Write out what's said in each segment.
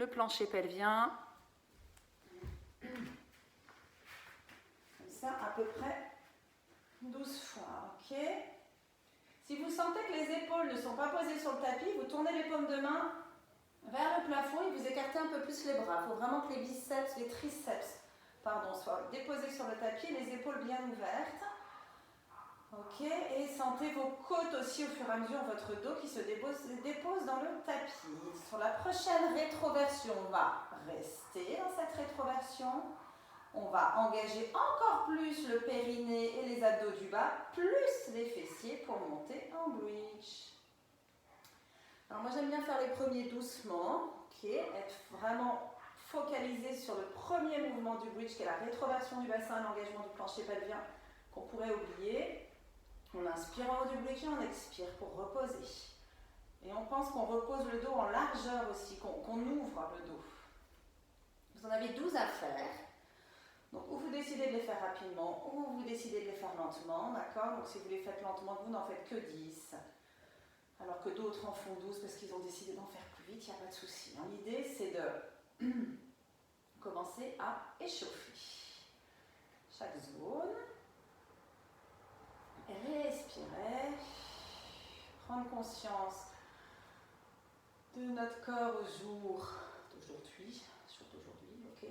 le plancher pelvien. Comme ça, à peu près 12 fois, ok? Si vous sentez que les épaules ne sont pas posées sur le tapis, vous tournez les paumes de main vers le plafond et vous écartez un peu plus les bras. Il faut vraiment que les biceps, les triceps, pardon, soient déposés sur le tapis, les épaules bien ouvertes. Ok, et sentez vos côtes aussi au fur et à mesure, votre dos qui se dépose dans le tapis. Sur la prochaine rétroversion, on va rester dans cette rétroversion. On va engager encore plus le périnée et les abdos du bas, plus les fessiers pour monter en bridge. Alors moi j'aime bien faire les premiers doucement, ok, être vraiment focalisé sur le premier mouvement du bridge qui est la rétroversion du bassin et l'engagement du plancher pelvien qu'on pourrait oublier. On inspire en haut du bridge et on expire pour reposer. Et on pense qu'on repose le dos en largeur aussi, qu'on ouvre le dos. Vous en avez 12 à faire. Donc, ou vous décidez de les faire rapidement, ou vous décidez de les faire lentement, d'accord? Donc, si vous les faites lentement, vous n'en faites que 10. Alors que d'autres en font 12 parce qu'ils ont décidé d'en faire plus vite, il n'y a pas de souci. L'idée, c'est de commencer à échauffer chaque zone. Respirer. Prendre conscience de notre corps au jour d'aujourd'hui, surtout aujourd'hui, ok?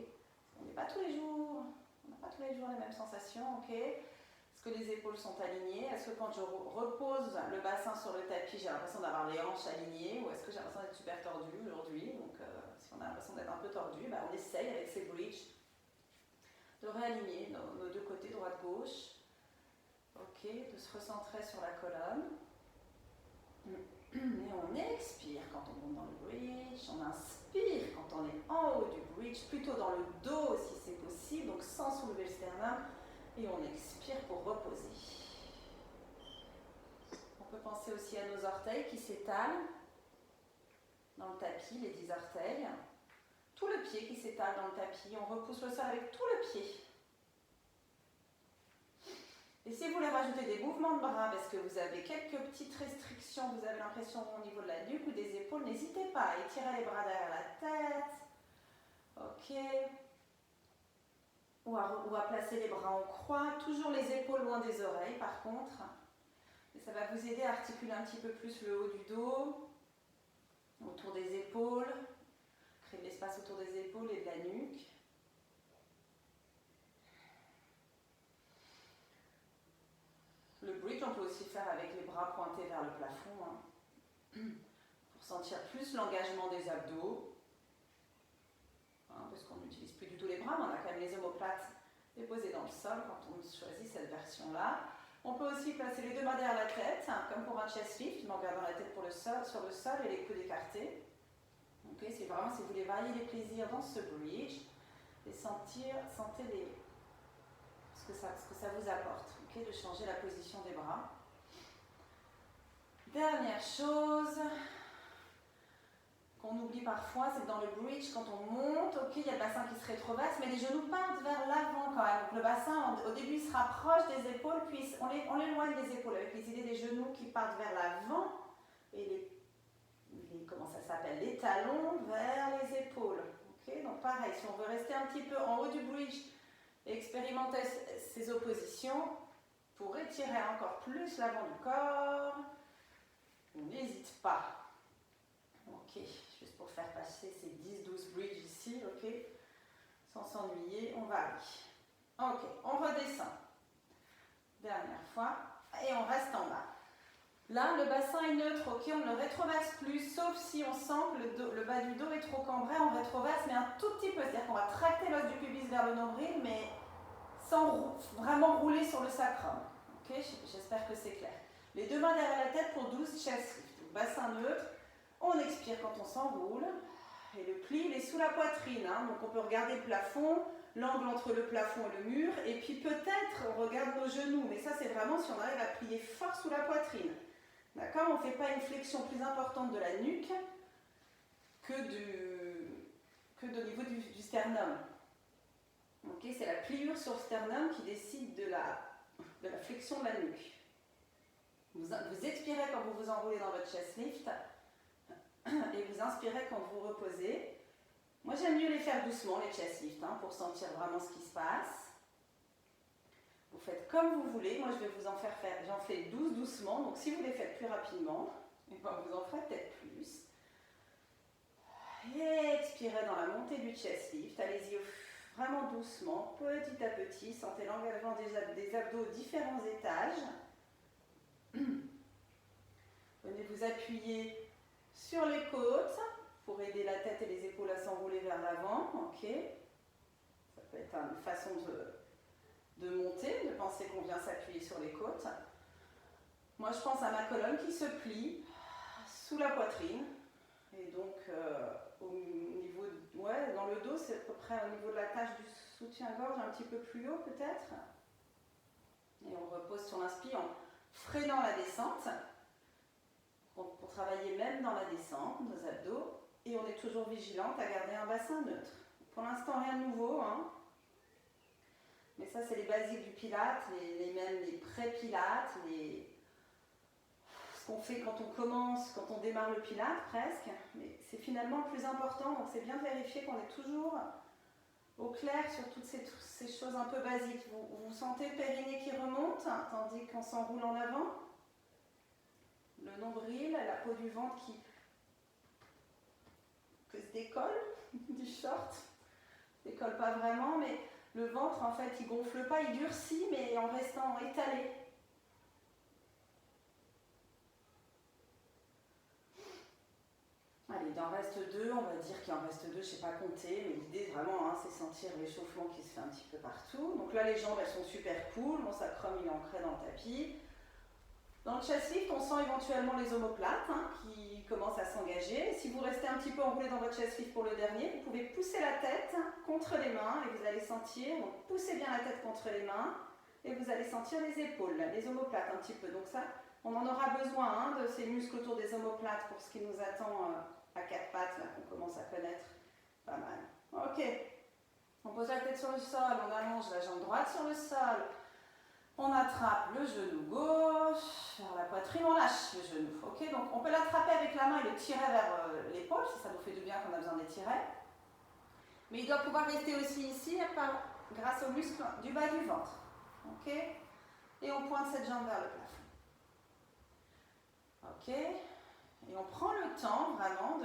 On n'est pas tous les jours, on n'a pas tous les jours les mêmes sensations, ok? Est-ce que les épaules sont alignées? Est-ce que quand je repose le bassin sur le tapis, j'ai l'impression d'avoir les hanches alignées? Ou est-ce que j'ai l'impression d'être super tordue aujourd'hui? Donc, si on a l'impression d'être un peu tordu, ben, on essaye avec ces bridges de réaligner nos deux côtés, droite-gauche. Ok, de se recentrer sur la colonne. Et on expire quand on monte dans le bridge, on inspire quand on est en haut du bridge, plutôt dans le dos si c'est possible, donc sans soulever le sternum, et on expire pour reposer. On peut penser aussi à nos orteils qui s'étalent dans le tapis, les 10 orteils. Tout le pied qui s'étale dans le tapis, on repousse le sol avec tout le pied. Et si vous voulez rajouter des mouvements de bras parce que vous avez quelques petites restrictions, vous avez l'impression au niveau de la nuque ou des épaules, n'hésitez pas à étirer les bras derrière la tête. Ok. Ou à placer les bras en croix, toujours les épaules loin des oreilles par contre. Et ça va vous aider à articuler un petit peu plus le haut du dos, autour des épaules, créer de l'espace autour des épaules et de la nuque. Le bridge, on peut aussi faire avec les bras pointés vers le plafond, hein, pour sentir plus l'engagement des abdos, hein, parce qu'on n'utilise plus du tout les bras, mais on a quand même les omoplates déposées dans le sol quand on choisit cette version-là. On peut aussi placer les deux mains derrière la tête, hein, comme pour un chest lift, mais en gardant la tête sur le sol et les coudes écartés. Okay, c'est vraiment si vous voulez varier les plaisirs dans ce bridge, et sentez ce que ça vous apporte, okay, de changer la position des bras. Dernière chose qu'on oublie parfois, c'est que dans le bridge, quand on monte, ok, il y a le bassin qui se rétroverse, mais les genoux partent vers l'avant quand même. Donc le bassin, au début, il se rapproche des épaules, puis on l'éloigne des épaules avec les idées des genoux qui partent vers l'avant et comment ça s'appelle, les talons vers les épaules. Okay, donc pareil, si on veut rester un petit peu en haut du bridge et expérimenter ces oppositions pour étirer encore plus l'avant du corps, on n'hésite pas. Ok, juste pour faire passer ces 10-12 bridges ici, ok, sans s'ennuyer, on va aller. Ok, on redescend. Dernière fois, et on reste en bas. Là, le bassin est neutre, ok, on ne le rétroverse plus, sauf si on sent que le bas du dos est trop cambré, on rétroverse, mais un tout petit peu, c'est-à-dire qu'on va tracter l'os du pubis vers le nombril, mais sans vraiment rouler sur le sacrum. Ok, j'espère que c'est clair. Les deux mains derrière la tête pour 12 chest lift. Bassin neutre, on expire quand on s'enroule, et le pli, il est sous la poitrine, hein, donc on peut regarder le plafond, l'angle entre le plafond et le mur, et puis peut-être on regarde nos genoux, mais ça c'est vraiment si on arrive à plier fort sous la poitrine. D'accord? On ne fait pas une flexion plus importante de la nuque que au niveau du sternum. Okay? C'est la pliure sur le sternum qui décide de la flexion de la nuque. Vous expirez quand vous vous enroulez dans votre chest lift et vous inspirez quand vous reposez. faire doucement les chest lifts hein, pour sentir vraiment ce qui se passe. Vous faites comme vous voulez. Moi, je vais vous en faire j'en fais 12 doucement. Donc, si vous les faites plus rapidement, et ben, vous en ferez peut-être plus. Et expirez dans la montée du chest lift. Allez-y vraiment doucement, petit à petit. Sentez l'engagement des abdos aux différents étages. Venez vous appuyer sur les côtes pour aider la tête et les épaules à s'enrouler vers l'avant. Ok. Ça peut être une façon de monter, de penser qu'on vient s'appuyer sur les côtes. Moi, je pense à ma colonne qui se plie sous la poitrine. Et donc, au niveau, ouais, dans le dos, c'est à peu près au niveau de la tâche du soutien-gorge, un petit peu plus haut peut-être. Et on repose sur l'inspire en freinant la descente. Pour travailler même dans la descente, nos abdos. Et on est toujours vigilante à garder un bassin neutre. Pour l'instant, rien de nouveau. Hein. Mais ça, c'est les basiques du Pilates, même les pré-Pilates, ce qu'on fait quand on commence, quand on démarre le Pilates presque. Mais c'est finalement le plus important. Donc, c'est bien de vérifier qu'on est toujours au clair sur toutes ces choses un peu basiques. Vous sentez le périnée qui remonte, tandis qu'on s'enroule en avant. Le nombril, la peau du ventre qui se décolle du short. Ne décolle pas vraiment, mais le ventre, en fait, il gonfle pas, il durcit, mais en restant étalé. Allez, il en reste deux, on va dire qu'il en reste deux, je ne sais pas compter, mais l'idée vraiment, hein, c'est sentir l'échauffement qui se fait un petit peu partout. Donc là, les jambes, elles sont super cool, mon sacrum, il est ancré dans le tapis. Dans le chest lift, on sent éventuellement les omoplates hein, qui commencent à s'engager. Si vous restez un petit peu enroulé dans votre chest lift pour le dernier, vous pouvez pousser la tête contre les mains et vous allez sentir, donc poussez bien la tête contre les mains et vous allez sentir les épaules, les omoplates un petit peu. Donc ça, on en aura besoin hein, de ces muscles autour des omoplates pour ce qui nous attend à quatre pattes, là qu'on commence à connaître pas mal. Ok, on pose la tête sur le sol, on allonge la jambe droite sur le sol. On attrape le genou gauche vers la poitrine, on lâche le genou. Okay, donc on peut l'attraper avec la main et le tirer vers l'épaule, si ça nous fait du bien qu'on a besoin d'étirer. Mais il doit pouvoir rester aussi ici grâce aux muscles du bas du ventre. Okay, et on pointe cette jambe vers le plafond. Ok, et on prend le temps vraiment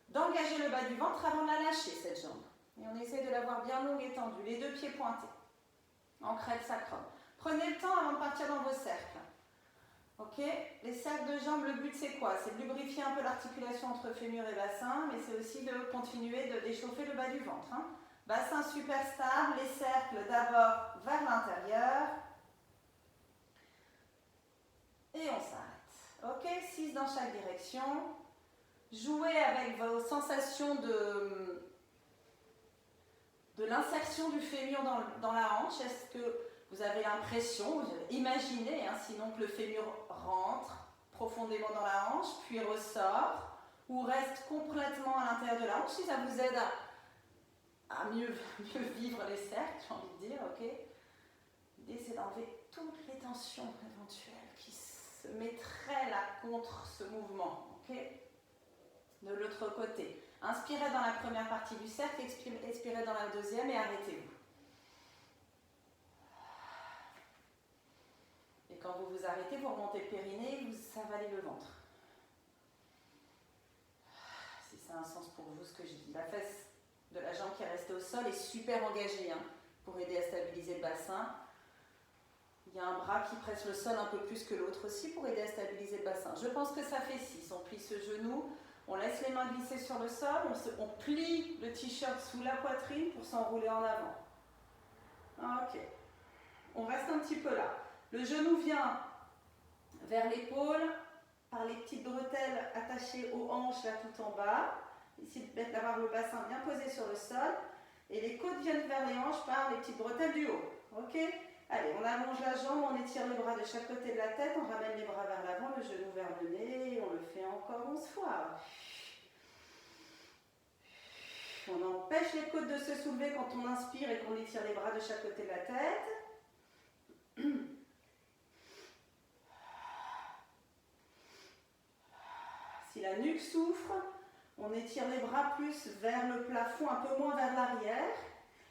d'engager le bas du ventre avant de la lâcher, cette jambe. Et on essaie de l'avoir bien longue et tendue, les deux pieds pointés. Ancrez le sacrum. Prenez le temps avant de partir dans vos cercles. Ok, les cercles de jambes, le but c'est quoi? C'est de lubrifier un peu l'articulation entre fémur et bassin, mais c'est aussi de continuer d'échauffer le bas du ventre. Hein. Bassin super stable, les cercles d'abord vers l'intérieur. Et on s'arrête. Ok, 6 dans chaque direction. Jouez avec vos sensations de l'insertion du fémur dans la hanche. Est-ce que vous avez l'impression, vous avez imaginé, hein, sinon que le fémur rentre profondément dans la hanche, puis ressort, ou reste complètement à l'intérieur de la hanche, si ça vous aide à mieux vivre les cercles, j'ai envie de dire, ok. L'idée c'est d'enlever toutes les tensions éventuelles qui se mettraient là contre ce mouvement, ok. De l'autre côté. Inspirez dans la première partie du cercle, expirez dans la deuxième et arrêtez-vous. Et quand vous vous arrêtez, vous remontez le périnée, vous avalez le ventre. Si ça a un sens pour vous ce que je dis. La fesse de la jambe qui est restée au sol est super engagée hein, pour aider à stabiliser le bassin. Il y a un bras qui presse le sol un peu plus que l'autre aussi pour aider à stabiliser le bassin. Je pense que ça fait 6. On plie ce genou. On laisse les mains glisser sur le sol, on plie le t-shirt sous la poitrine pour s'enrouler en avant. Ok. On reste un petit peu là. Le genou vient vers l'épaule par les petites bretelles attachées aux hanches là tout en bas. Ici, d'avoir le bassin bien posé sur le sol. Et les côtes viennent vers les hanches par les petites bretelles du haut. Ok. Allez, on allonge la jambe, on étire les bras de chaque côté de la tête, on ramène les bras vers l'avant, le genou vers le nez, et on le fait encore 11 fois. On empêche les côtes de se soulever quand on inspire et qu'on étire les bras de chaque côté de la tête. Si la nuque souffre, On étire les bras plus vers le plafond, un peu moins vers l'arrière.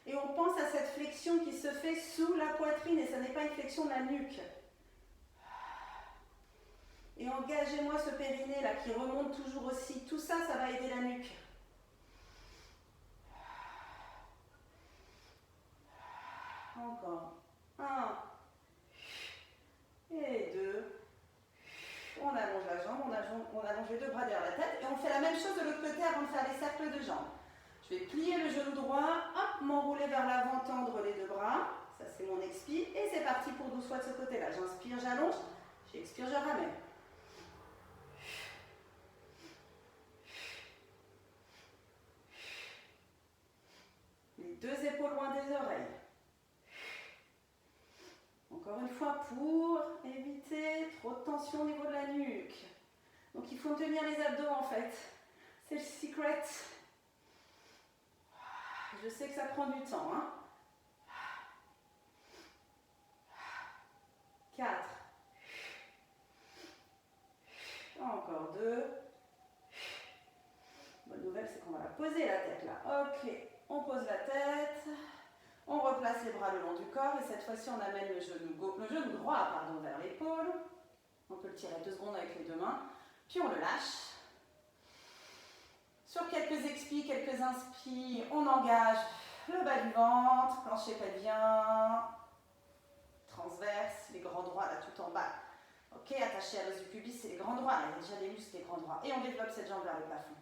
Et on pense à cette flexion qui se fait sous la poitrine et ce n'est pas une flexion de la nuque. Et engagez-moi ce périnée là qui remonte toujours aussi. Tout ça, ça va aider la nuque. Encore. 1 et 2. On allonge la jambe, on allonge les deux bras derrière la tête et on fait la même chose de l'autre côté avant de faire les cercles de jambes. Je vais plier le genou droit, hop, m'enrouler vers l'avant, tendre les deux bras. Ça c'est mon expire et c'est parti pour 12 fois de ce côté-là. J'inspire, j'allonge, j'expire, je ramène. Les deux épaules loin des oreilles. Encore une fois, pour éviter trop de tension au niveau de la nuque. Donc il faut tenir les abdos en fait. C'est le secret. Je sais que ça prend du temps. 4. Encore 2. Bonne nouvelle, c'est qu'on va la poser la tête là. Ok, on pose la tête. On replace les bras le long du corps et cette fois-ci on amène le genou droit vers l'épaule. On peut le tirer 2 secondes avec les deux mains. Puis on le lâche. Sur quelques expis, quelques inspires, on engage le bas du ventre, plancher pelvien, transverse, les grands droits là tout en bas. Ok, attaché à l'os du pubis, c'est les grands droits. Là, il y a déjà les muscles des grands droits. Et on développe cette jambe vers le plafond.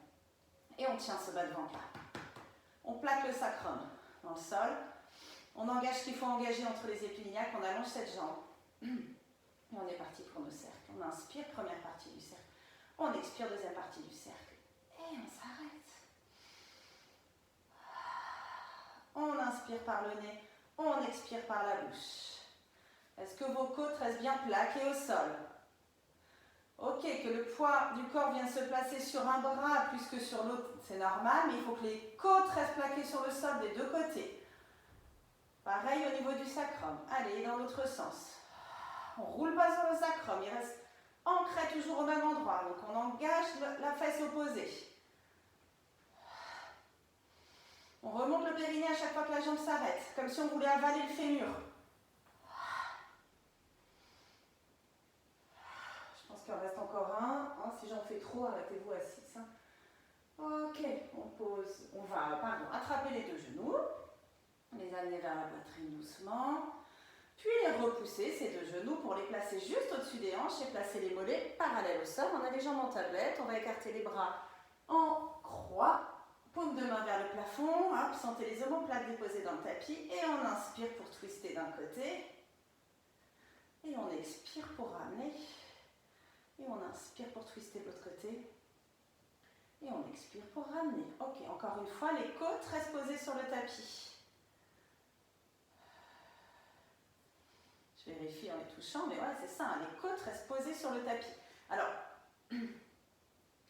Et on tient ce bas de ventre là. On plaque le sacrum dans le sol. On engage ce qu'il faut engager entre les épiliacs, on allonge cette jambe. Et on est parti pour nos cercles. On inspire, première partie du cercle. On expire, deuxième partie du cercle. Et on s'arrête. On inspire par le nez, on expire par la bouche. Est-ce que vos côtes restent bien plaquées au sol? Ok, que le poids du corps vienne se placer sur un bras plus que sur l'autre, c'est normal, mais il faut que les côtes restent plaquées sur le sol des deux côtés. Pareil au niveau du sacrum. Allez, dans l'autre sens. On ne roule pas sur le sacrum, il reste ancré toujours au même endroit. Donc on engage la fesse opposée. On remonte le périnée à chaque fois que la jambe s'arrête, comme si on voulait avaler le fémur. Je pense qu'il en reste encore un. Si j'en fais trop, arrêtez-vous à 6. Ok, on pose. On va attraper les deux genoux. Les amener vers la poitrine doucement, puis les repousser, ces deux genoux, pour les placer juste au-dessus des hanches et placer les mollets parallèles au sol. On a les jambes en tablette, on va écarter les bras en croix, paume de main vers le plafond, hop, sentez les omoplates déposées dans le tapis et on inspire pour twister d'un côté et on expire pour ramener et on inspire pour twister de l'autre côté et on expire pour ramener. Ok, encore une fois, les côtes restent posées sur le tapis. Je vérifie en les touchant, mais ouais, c'est ça, les côtes restent posées sur le tapis. Alors,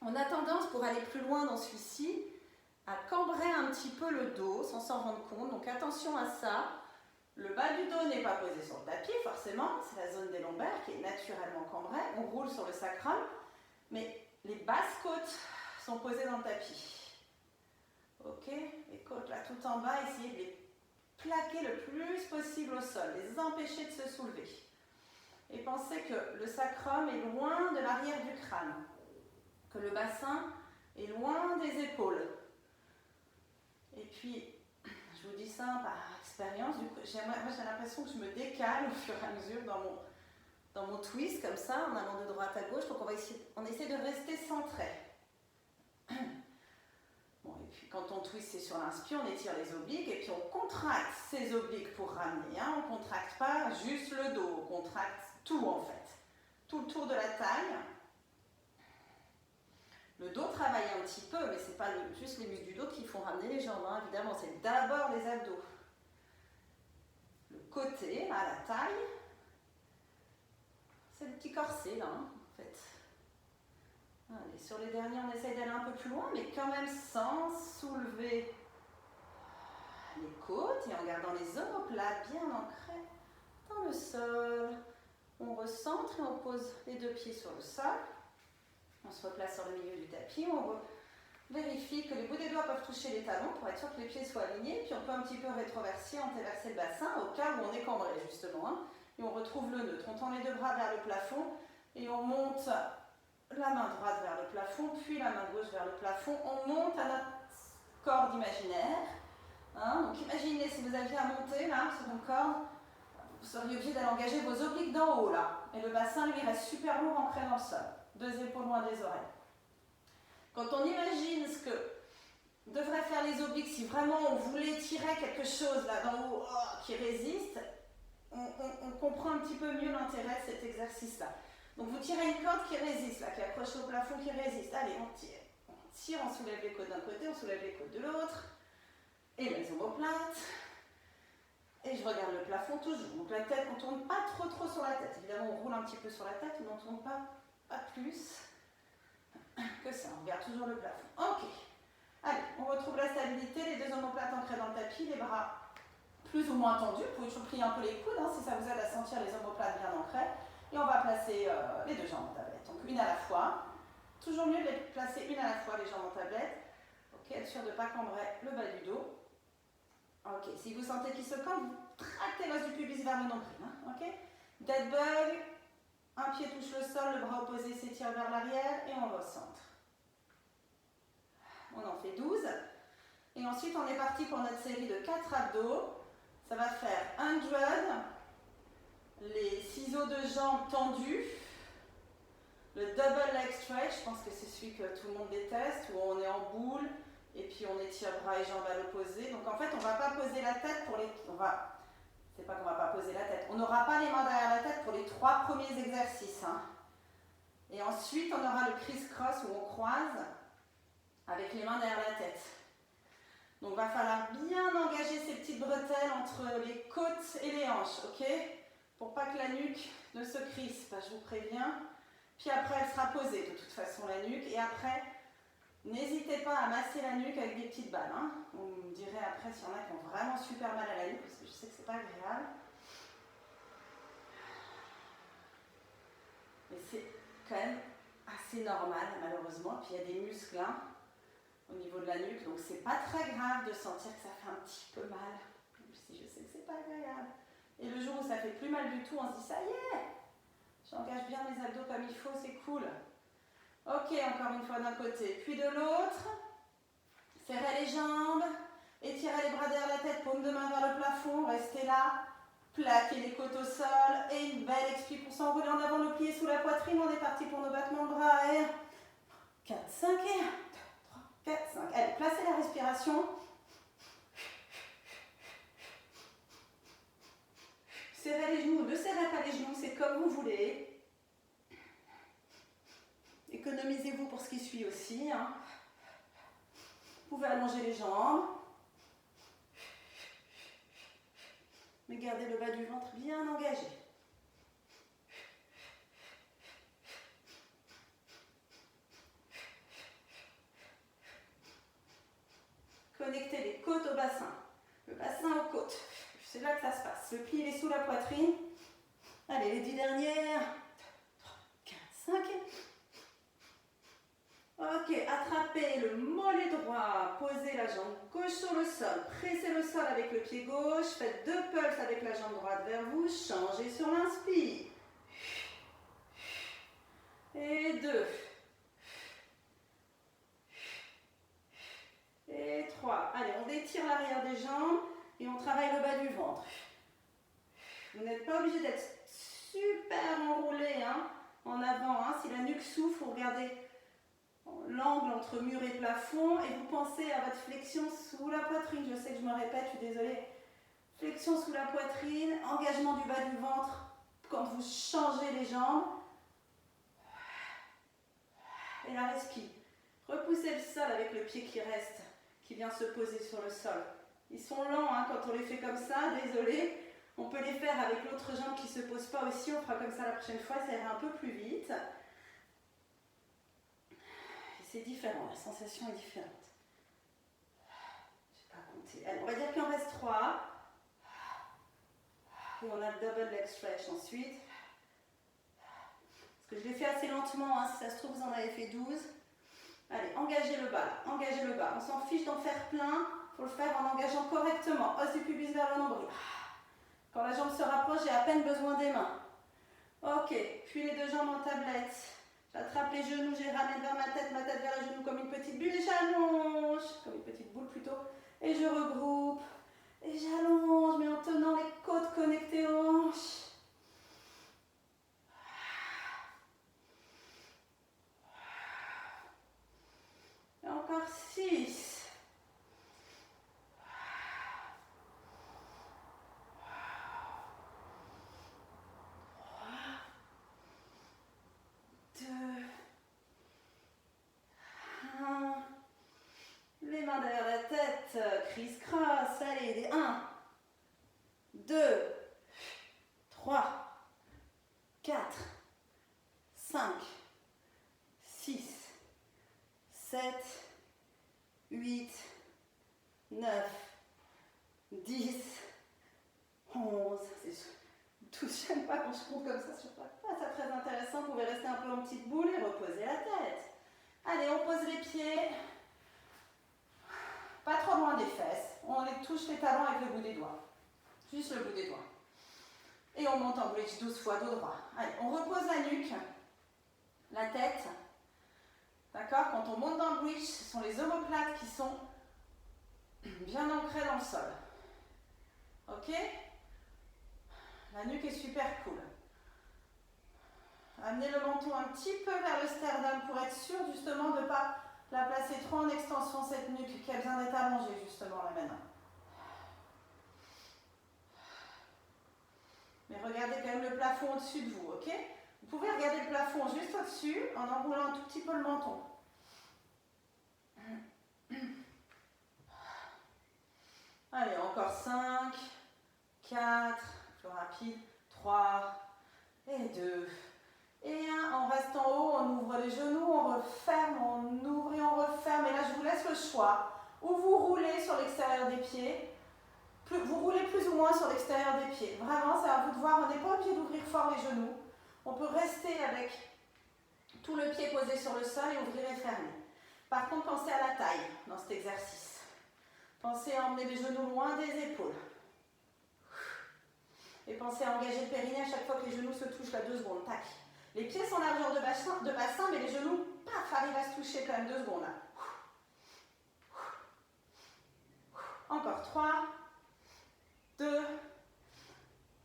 on a tendance, pour aller plus loin dans celui-ci, à cambrer un petit peu le dos sans s'en rendre compte. Donc attention à ça. Le bas du dos n'est pas posé sur le tapis, forcément. C'est la zone des lombaires qui est naturellement cambrée. On roule sur le sacrum, mais les basses côtes sont posées dans le tapis. Ok, les côtes là tout en bas, essayez de les plaquer le plus possible au sol, les empêcher de se soulever. Et pensez que le sacrum est loin de l'arrière du crâne, que le bassin est loin des épaules. Et puis, je vous dis ça par expérience, du coup, moi j'ai l'impression que je me décale au fur et à mesure dans mon twist, comme ça, en allant de droite à gauche. Donc on essaie de rester centré. Bon, et puis quand on twist, c'est sur l'inspire, on étire les obliques et puis on contracte ces obliques pour ramener. On ne contracte pas juste le dos, on contracte tout en fait. Tout le tour de la taille. Le dos travaille un petit peu, mais ce n'est pas juste les muscles du dos qui font ramener les jambes, évidemment. C'est d'abord les abdos. Le côté, là, la taille, c'est le petit corset là, en fait. Allez, sur les derniers, on essaye d'aller un peu plus loin, mais quand même sans soulever les côtes et en gardant les omoplates bien ancrées dans le sol. On recentre et on pose les deux pieds sur le sol. On se replace sur le milieu du tapis. vérifie que les bouts des doigts peuvent toucher les talons pour être sûr que les pieds soient alignés. Puis on peut un petit peu rétroverser, antéverser le bassin au cas où on est cambré justement. Hein. Et on retrouve le neutre. On tend les deux bras vers le plafond et on monte la main droite vers le plafond, puis la main gauche vers le plafond. On monte à notre corde imaginaire. Hein. Donc imaginez si vous aviez à monter là sur une corde, vous seriez obligé d'aller engager vos obliques d'en haut là. Et le bassin lui reste super lourd ancré dans le sol. 2 épaules loin des oreilles. Quand on imagine ce que devraient faire les obliques, si vraiment on voulait tirer quelque chose là d'en haut qui résiste, on comprend un petit peu mieux l'intérêt de cet exercice-là. Donc vous tirez une corde qui résiste, là, qui accroche au plafond, qui résiste. Allez, on tire, on soulève les côtes d'un côté, on soulève les côtes de l'autre. Et les omoplates. Et je regarde le plafond toujours. Donc la tête, on ne tourne pas trop sur la tête. Évidemment, on roule un petit peu sur la tête, mais on ne tourne pas plus que ça. On regarde toujours le plafond. Ok. Allez, on retrouve la stabilité, les 2 omoplates ancrées dans le tapis, les bras plus ou moins tendus. Vous pouvez toujours plier un peu les coudes hein, si ça vous aide à sentir les omoplates bien ancrées. Et on va placer les 2 jambes en tablette. Donc une à la fois. Toujours mieux de les placer une à la fois, les jambes en tablette. Ok, être sûr de ne pas cambrer le bas du dos. Ok, si vous sentez qu'il se cambre, vous tractez l'os du pubis vers le nombril. Hein, ok, dead bug, un pied touche le sol, le bras opposé s'étire vers l'arrière et on recentre. On en fait 12. Et ensuite, on est parti pour notre série de 4 abdos. Ça va faire 100, les ciseaux de jambes tendus, le double leg stretch, je pense que c'est celui que tout le monde déteste, où on est en boule. Et puis on étire bras et jambes à l'opposé. Donc en fait, on ne va pas poser la tête pour les... C'est pas qu'on ne va pas poser la tête. On n'aura pas les mains derrière la tête pour les 3 premiers exercices. Hein. Et ensuite, on aura le criss-cross où on croise avec les mains derrière la tête. Donc il va falloir bien engager ces petites bretelles entre les côtes et les hanches. Ok, pour pas que la nuque ne se crispe, je vous préviens. Puis après, elle sera posée de toute façon, la nuque. Et après... n'hésitez pas à masser la nuque avec des petites balles. Hein. Vous me direz après s'il y en a qui ont vraiment super mal à la nuque, parce que je sais que c'est pas agréable. Mais c'est quand même assez normal, malheureusement. Puis il y a des muscles hein, au niveau de la nuque, donc c'est pas très grave de sentir que ça fait un petit peu mal. Même si je sais que c'est pas agréable. Et le jour où ça fait plus mal du tout, on se dit ça y est, j'engage bien mes abdos comme il faut, c'est cool. Ok, encore une fois d'un côté, puis de l'autre. Serrez les jambes, étirez les bras derrière la tête, paume de main vers le plafond, restez là. Plaquez les côtes au sol et une belle expire pour s'enrouler en avant, le pied sous la poitrine. On est parti pour nos battements de bras. Et 4, 5 et 1, 2, 3, 4, 5. Allez, placez la respiration. Serrez les genoux, ne serrez pas les genoux, c'est comme vous voulez. Économisez-vous pour ce qui suit aussi. Hein. Vous pouvez allonger les jambes. Mais gardez le bas du ventre bien engagé. Connectez les côtes au bassin. Le bassin aux côtes. C'est là que ça se passe. Le pied est sous la poitrine. Allez, les 10 dernières. 2, 3, 4, 5. Ok, attrapez le mollet droit, posez la jambe gauche sur le sol, pressez le sol avec le pied gauche, faites 2 pulses avec la jambe droite vers vous, changez sur l'inspire. Et 2. Et 3. Allez, on détire l'arrière des jambes et on travaille le bas du ventre. Vous n'êtes pas obligé d'être super enroulé hein, en avant. Hein. Si la nuque souffre, vous regardez l'angle entre mur et plafond et vous pensez à votre flexion sous la poitrine. Je sais que je me répète, je suis désolée. Flexion sous la poitrine, engagement du bas du ventre quand vous changez les jambes. Et la respire. Repoussez le sol avec le pied qui reste, qui vient se poser sur le sol. Ils sont lents hein, quand on les fait comme ça, désolé. On peut les faire avec l'autre jambe qui ne se pose pas aussi, on fera comme ça la prochaine fois, ça ira un peu plus vite. C'est différent, la sensation est différente. Je n'ai pas compté. Allez, on va dire qu'il en reste 3. Et on a le double leg stretch ensuite. Parce que je l'ai fait assez lentement, hein, si ça se trouve vous en avez fait 12. Allez, engagez le bas, là. Engagez le bas. On s'en fiche d'en faire plein. Il faut le faire en engageant correctement. Os du pubis vers le nombril. Quand la jambe se rapproche, j'ai à peine besoin des mains. Ok, puis les deux jambes en tablette. J'attrape les genoux, je les ramène vers ma tête vers le genou comme une petite bulle et j'allonge, comme une petite boule plutôt. Et je regroupe, et j'allonge, mais en tenant les côtes connectées aux hanches. Et encore 6. 2, 1. Les mains derrière la tête, criss-cross. Allez, des 1, 2, 3, 4, 5, 6, 7, 8, 9, 10, 11. J'aime pas quand je compte comme ça sur pas. C'est très intéressant. Vous pouvez rester un peu en petite boule et reposer la tête. Allez, on pose les pieds. Pas trop loin des fesses. On les touche les talons avec le bout des doigts. Juste le bout des doigts. Et on monte en bridge 12 fois, dos droit. Allez, on repose la nuque, la tête. D'accord? Quand on monte dans le bridge, ce sont les omoplates qui sont bien ancrées dans le sol. Ok? La nuque est super cool. Amenez le menton un petit peu vers le sternum pour être sûr justement de ne pas la placer trop en extension, cette nuque qui a besoin d'être allongée justement là maintenant. Mais regardez quand même le plafond au-dessus de vous, ok? Vous pouvez regarder le plafond juste au-dessus en enroulant un tout petit peu le menton. Allez, encore 5, 4, plus rapide, 3 et 2. Et 1, on reste en haut, on ouvre les genoux, on referme, on ouvre et on referme. Et là, je vous laisse le choix. Ou vous roulez sur l'extérieur des pieds, vous roulez plus ou moins sur l'extérieur des pieds. Vraiment, c'est à vous de voir. On n'est pas obligé d'ouvrir fort les genoux. On peut rester avec tout le pied posé sur le sol et ouvrir et fermer. Par contre, pensez à la taille dans cet exercice. Pensez à emmener les genoux loin des épaules. Et pensez à engager le périnée à chaque fois que les genoux se touchent, là, 2 secondes. Tac. Les pieds sont largeur de bassin, mais les genoux, paf, arrivent à se toucher quand même, 2 secondes. Là. Encore 3, 2,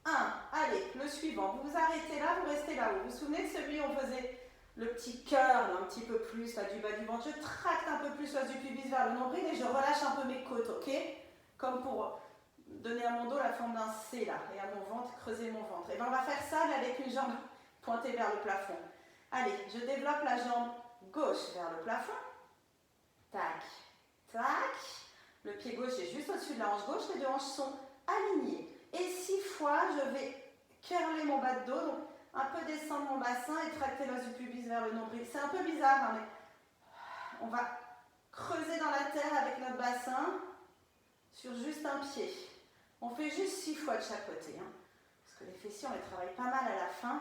1. Allez, le suivant. Vous vous arrêtez là, vous restez là-haut. Vous vous souvenez de celui où on faisait le petit cœur, un petit peu plus, là, du bas du ventre. Je tracte un peu plus l'os du pubis vers le nombril et je relâche un peu mes côtes, ok? Comme pour donner à mon dos la forme d'un C, là, et à mon ventre, creuser mon ventre. Et bien, on va faire ça là, avec une jambe pointée vers le plafond. Allez, je développe la jambe gauche vers le plafond. Tac, tac. Le pied gauche est juste au-dessus de la hanche gauche. Les 2 hanches sont alignées. Et 6 fois, je vais curler mon bas de dos. Donc, un peu descendre mon bassin et tracter l'os du pubis vers le nombril. C'est un peu bizarre, hein, mais on va creuser dans la terre avec notre bassin sur juste un pied. On fait juste 6 fois de chaque côté. Hein, parce que les fessiers, on les travaille pas mal à la fin.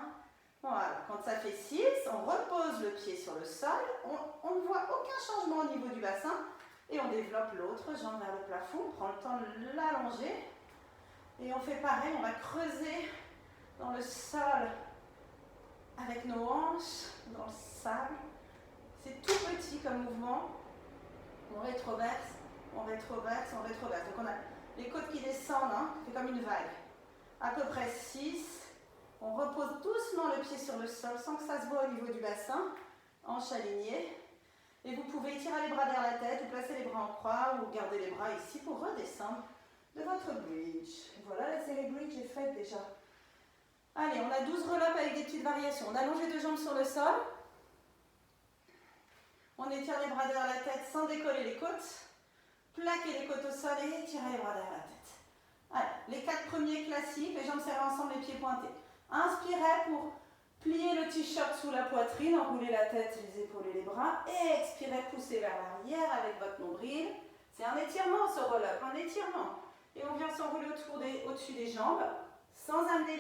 Voilà, quand ça fait 6, on repose le pied sur le sol. On ne voit aucun changement au niveau du bassin. Et on développe l'autre jambe vers le plafond. On prend le temps de l'allonger. Et on fait pareil, on va creuser dans le sol avec nos hanches, dans le sable. C'est tout petit comme mouvement. On rétroverse, on rétroverse, on rétroverse. Donc on a les côtes qui descendent, hein, c'est comme une vague. À peu près 6. On repose doucement le pied sur le sol sans que ça se voit au niveau du bassin. Hanches alignées. Et vous pouvez étirer les bras derrière la tête ou placer les bras en croix ou garder les bras ici pour redescendre de votre bridge. Voilà, la série bridge est faite déjà. Allez, on a 12 roll-up avec des petites variations. On allonge les 2 jambes sur le sol. On étire les bras derrière la tête sans décoller les côtes. Plaquez les côtes au sol et étirez les bras derrière la tête. Allez, les 4 premiers classiques, les jambes serrées ensemble, les pieds pointés. Inspirez pour plier le t-shirt sous la poitrine, enrouler la tête, les épaules et les bras. Et expirez, poussez vers l'arrière avec votre nombril. C'est un étirement ce roll-up, un étirement. Et on vient s'enrouler au-dessus des jambes sans amener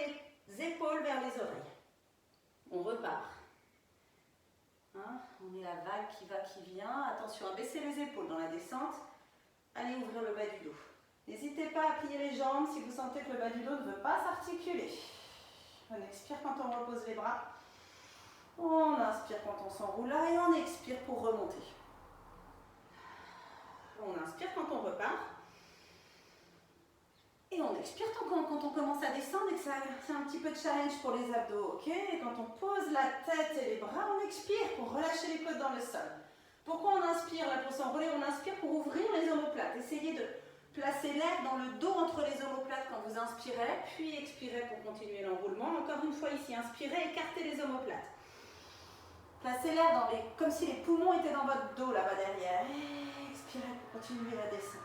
les épaules vers les oreilles. On repart. Hein, on est la vague qui va, qui vient. Attention à baisser les épaules dans la descente. Allez ouvrir le bas du dos. N'hésitez pas à plier les jambes si vous sentez que le bas du dos ne veut pas s'articuler. On expire quand on repose les bras. On inspire quand on s'enroule là et on expire pour remonter. On inspire quand on repart. Et on expire quand on commence à descendre et que c'est un petit peu de challenge pour les abdos, ok? Et quand on pose la tête et les bras, on expire pour relâcher les côtes dans le sol. Pourquoi on inspire là pour s'enrouler? On inspire pour ouvrir les omoplates. Essayez de placer l'air dans le dos entre les omoplates quand vous inspirez, puis expirez pour continuer l'enroulement. Encore une fois ici, inspirez, écartez les omoplates. Placez l'air comme si les poumons étaient dans votre dos là-bas derrière. Et expirez pour continuer la descente.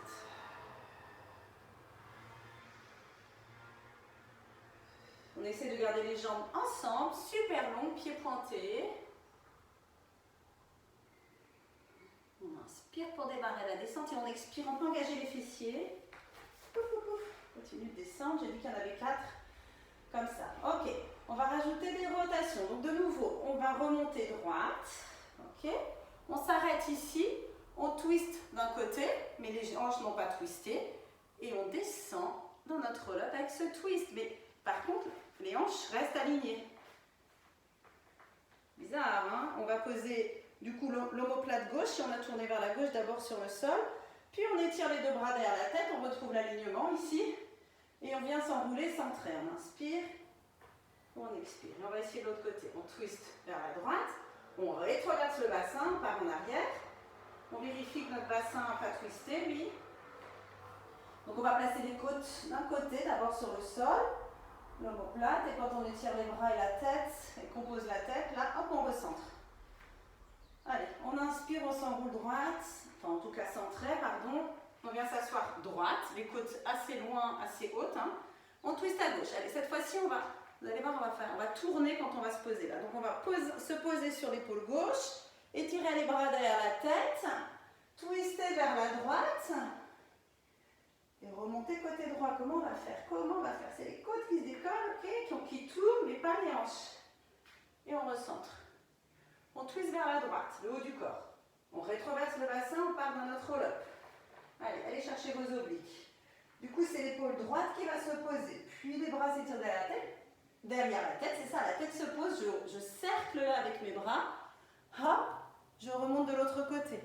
On essaie de garder les jambes ensemble, super longues, pieds pointés. On inspire pour démarrer la descente et on expire, on peut engager les fessiers. Continue de descendre, j'ai dit qu'il y en avait 4, comme ça. Ok, on va rajouter des rotations. Donc de nouveau, on va remonter droite. Ok, on s'arrête ici, on twist d'un côté, mais les hanches n'ont pas twisté. Et on descend dans notre roll-up avec ce twist. Mais par contre, les hanches restent alignées. Bizarre, hein? On va poser du coup l'omoplate gauche, et on a tourné vers la gauche d'abord sur le sol. Puis on étire les deux bras derrière la tête, on retrouve l'alignement ici. Et on vient s'enrouler centré. On inspire, on expire. On va essayer de l'autre côté. On twist vers la droite, on rétroverse le bassin, on part en arrière. On vérifie que notre bassin n'a pas twisté, lui. Donc on va placer les côtes d'un côté, d'abord sur le sol. L'omoplate, et quand on étire les bras et la tête, et qu'on pose la tête, là, hop, on recentre. Allez, on inspire, on s'enroule droite, enfin en tout cas centré, pardon. On vient s'asseoir droite, les côtes assez loin, assez hautes. Hein. On twist à gauche. Allez, cette fois-ci, vous allez voir, on va tourner quand on va se poser là. Donc on va se poser sur l'épaule gauche, étirer les bras derrière la tête, twister vers la droite. Et remonter côté droit. Comment on va faire? C'est les côtes qui se décollent, ok, qui tournent, mais pas les hanches. Et on recentre. On twist vers la droite, le haut du corps. On rétroverse le bassin, on part dans notre roll-up. Allez chercher vos obliques. Du coup, c'est l'épaule droite qui va se poser. Puis les bras s'étirent derrière la tête. Derrière la tête, c'est ça, la tête se pose. Je cercle là avec mes bras. Hop, je remonte de l'autre côté.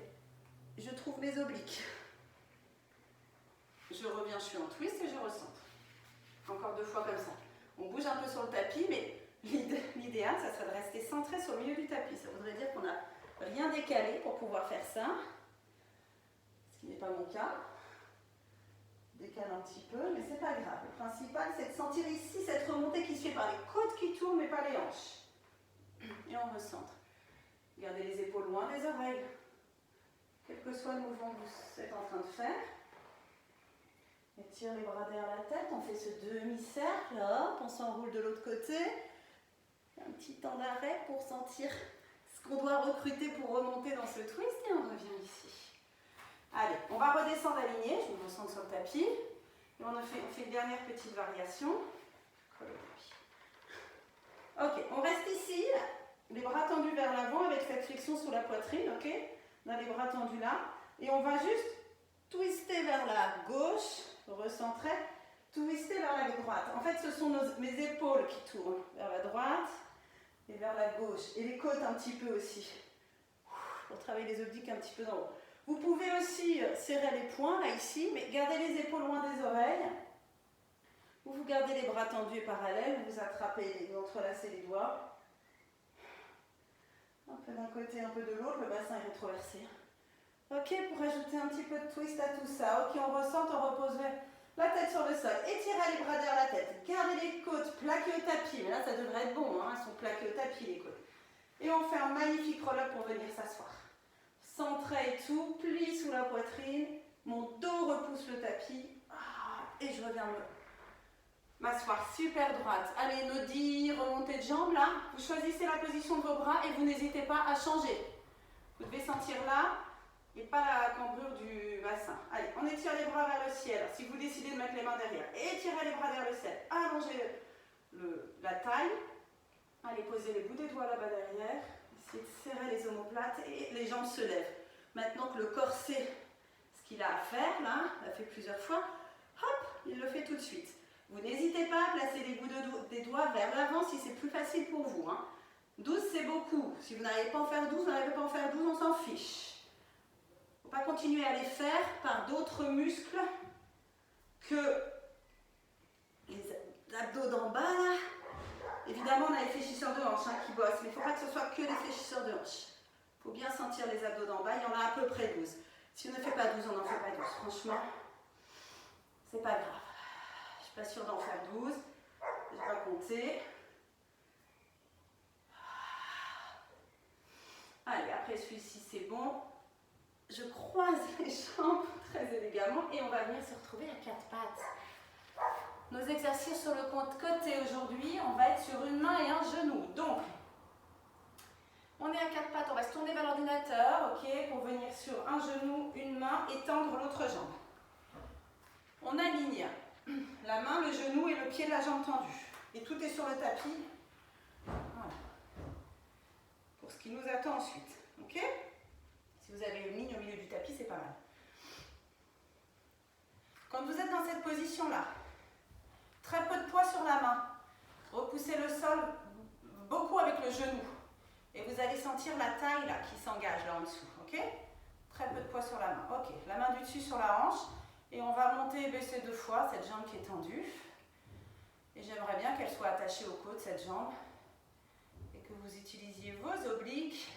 Je trouve mes obliques. Je reviens, je suis en twist et je recentre. Encore 2 fois comme ça. On bouge un peu sur le tapis, mais l'idéal, ça serait de rester centré sur le milieu du tapis. Ça voudrait dire qu'on n'a rien décalé pour pouvoir faire ça. Ce qui n'est pas mon cas. Je décale un petit peu, mais c'est pas grave. Le principal, c'est de sentir ici cette remontée qui se fait par les côtes qui tournent, mais pas les hanches. Et on recentre. Gardez les épaules loin des oreilles. Quel que soit le mouvement que vous êtes en train de faire. Étire les bras derrière la tête, on fait ce demi-cercle, hop, on s'enroule de l'autre côté. Un petit temps d'arrêt pour sentir ce qu'on doit recruter pour remonter dans ce twist et on revient ici. Allez, on va redescendre aligné, je me recentre sur le tapis. Et on fait une dernière petite variation. Ok, on reste ici, les bras tendus vers l'avant avec cette flexion sur la poitrine, ok? On a les bras tendus là. Et on va juste twister vers la gauche. Recentrer, twister vers la droite. En fait, ce sont mes épaules qui tournent vers la droite et vers la gauche. Et les côtes un petit peu aussi. Pour travailler les obliques un petit peu dans le haut. Vous pouvez aussi serrer les poings, là, ici, mais gardez les épaules loin des oreilles. Vous gardez les bras tendus et parallèles, vous attrapez, vous entrelacez les doigts. Un peu d'un côté, un peu de l'autre, le bassin est rétroversé. Ok, pour ajouter un petit peu de twist à tout ça. Ok, on recentre, on repose la tête sur le sol. Étirez les bras derrière la tête. Gardez les côtes plaquées au tapis. Mais là, ça devrait être bon, hein. Elles sont plaquées au tapis, les côtes. Et on fait un magnifique roll-up pour venir s'asseoir. Centré et tout, plie sous la poitrine. Mon dos repousse le tapis. Et je reviens m'asseoir super droite. Allez, nodi, remontée de jambes là. Vous choisissez la position de vos bras et vous n'hésitez pas à changer. Vous devez sentir là. Et pas la cambrure du bassin. Allez, on étire les bras vers le ciel. Si vous décidez de mettre les mains derrière, étirez les bras vers le ciel. Allongez la taille. Allez, posez les bouts des doigts là-bas derrière. Essayez de serrer les omoplates et les jambes se lèvent. Maintenant que le corps sait ce qu'il a à faire, là, il l'a fait plusieurs fois, hop, il le fait tout de suite. Vous n'hésitez pas à placer les bouts des doigts vers l'avant si c'est plus facile pour vous. 12 c'est beaucoup. Si vous n'arrivez pas à en faire 12, vous n'arrivez pas à en faire 12, on s'en fiche. Il ne faut pas continuer à les faire par d'autres muscles que les abdos d'en bas là. Évidemment, on a les fléchisseurs de hanches qui bossent, mais il ne faut pas que ce soit que les fléchisseurs de hanches. Il faut bien sentir les abdos d'en bas, il y en a à peu près 12. Si on ne fait pas 12, on n'en fait pas 12. Franchement, c'est pas grave. Je ne suis pas sûre d'en faire 12. Je vais pas compter. Allez, après celui-ci, c'est bon. Je croise les jambes très élégamment et on va venir se retrouver à 4 pattes. Nos exercices sur le côté aujourd'hui, on va être sur une main et un genou. Donc, on est à 4 pattes, on va se tourner vers l'ordinateur, ok, pour venir sur un genou, une main et tendre l'autre jambe. On aligne la main, le genou et le pied de la jambe tendue. Et tout est sur le tapis. Voilà. Pour ce qui nous attend ensuite, ok? Si vous avez une ligne au milieu du tapis, c'est pas mal. Quand vous êtes dans cette position-là, très peu de poids sur la main. Repoussez le sol beaucoup avec le genou. Et vous allez sentir la taille là, qui s'engage là en dessous. Ok? Très peu de poids sur la main. Ok, la main du dessus sur la hanche. Et on va monter et baisser 2 fois cette jambe qui est tendue. Et j'aimerais bien qu'elle soit attachée aux côtes, cette jambe. Et que vous utilisiez vos obliques